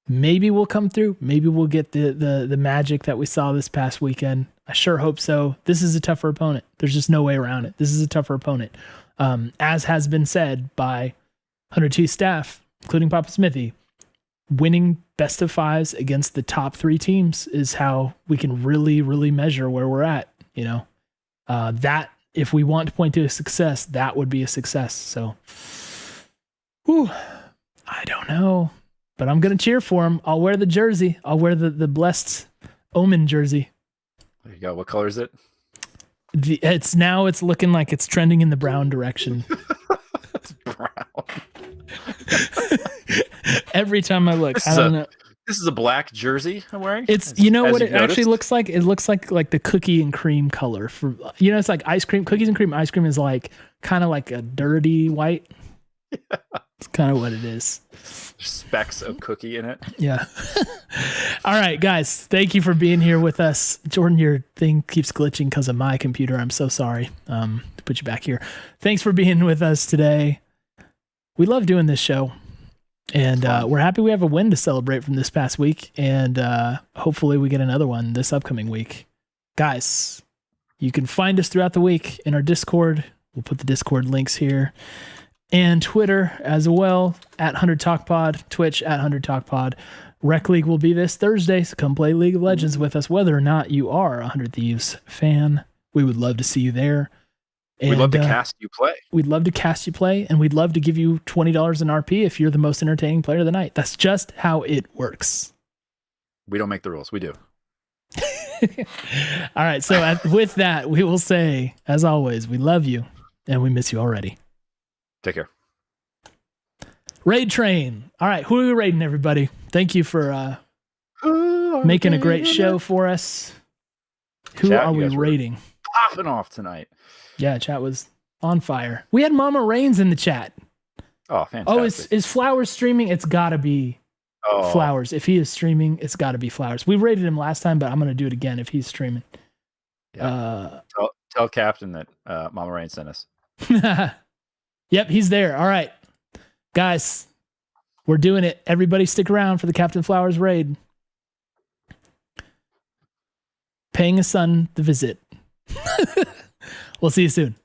maybe we'll come through. Maybe we'll get the magic that we saw this past weekend. I sure hope so. This is a tougher opponent. There's just no way around it. This is a tougher opponent. As has been said by 100T staff, including Papasmithy, winning best of 5s against the top 3 teams is how we can really, really measure where we're at. You know, that if we want to point to a success, that would be a success. So, I don't know, but I'm going to cheer for him. I'll wear the jersey. I'll wear the blessed omen jersey. There you go. What color is it? It's looking like it's trending in the brown direction. It's brown. Every time I look, I don't know. This is a black jersey I'm wearing. It's, you know what it actually looks like? It looks like the cookie and cream color for, you know, it's like ice cream. Cookies and cream ice cream is like kind of like a dirty white. Yeah. It's kind of what it is. Specks of cookie in it. Yeah. All right, guys. Thank you for being here with us. Jordan, your thing keeps glitching because of my computer. I'm so sorry to put you back here. Thanks for being with us today. We love doing this show. And we're happy we have a win to celebrate from this past week. And hopefully we get another one this upcoming week. Guys, you can find us throughout the week in our Discord. We'll put the Discord links here. And Twitter as well, at 100TalkPod, Twitch at 100TalkPod. Rec League will be this Thursday, so come play League of Legends with us, whether or not you are a 100 Thieves fan. We would love to see you there. And, we'd love to cast you play. We'd love to cast you play, and we'd love to give you $20 in RP if you're the most entertaining player of the night. That's just how it works. We don't make the rules. We do. All right, so with that, we will say, as always, we love you, and we miss you already. Take care. Raid Train. All right, who are we raiding, everybody? Thank you for making a great show for us. Who Chat, are we raiding? Popping off tonight. Yeah, chat was on fire. We had Mama Rains in the chat. Oh, fantastic. Oh, is Flowers streaming? It's got to be Flowers. If he is streaming, it's got to be Flowers. We raided him last time, but I'm going to do it again if he's streaming. Yeah. Tell Captain that Mama Rain sent us. Yep, he's there. All right. Guys, we're doing it. Everybody stick around for the Captain Flowers raid. Paying a son the visit. We'll see you soon.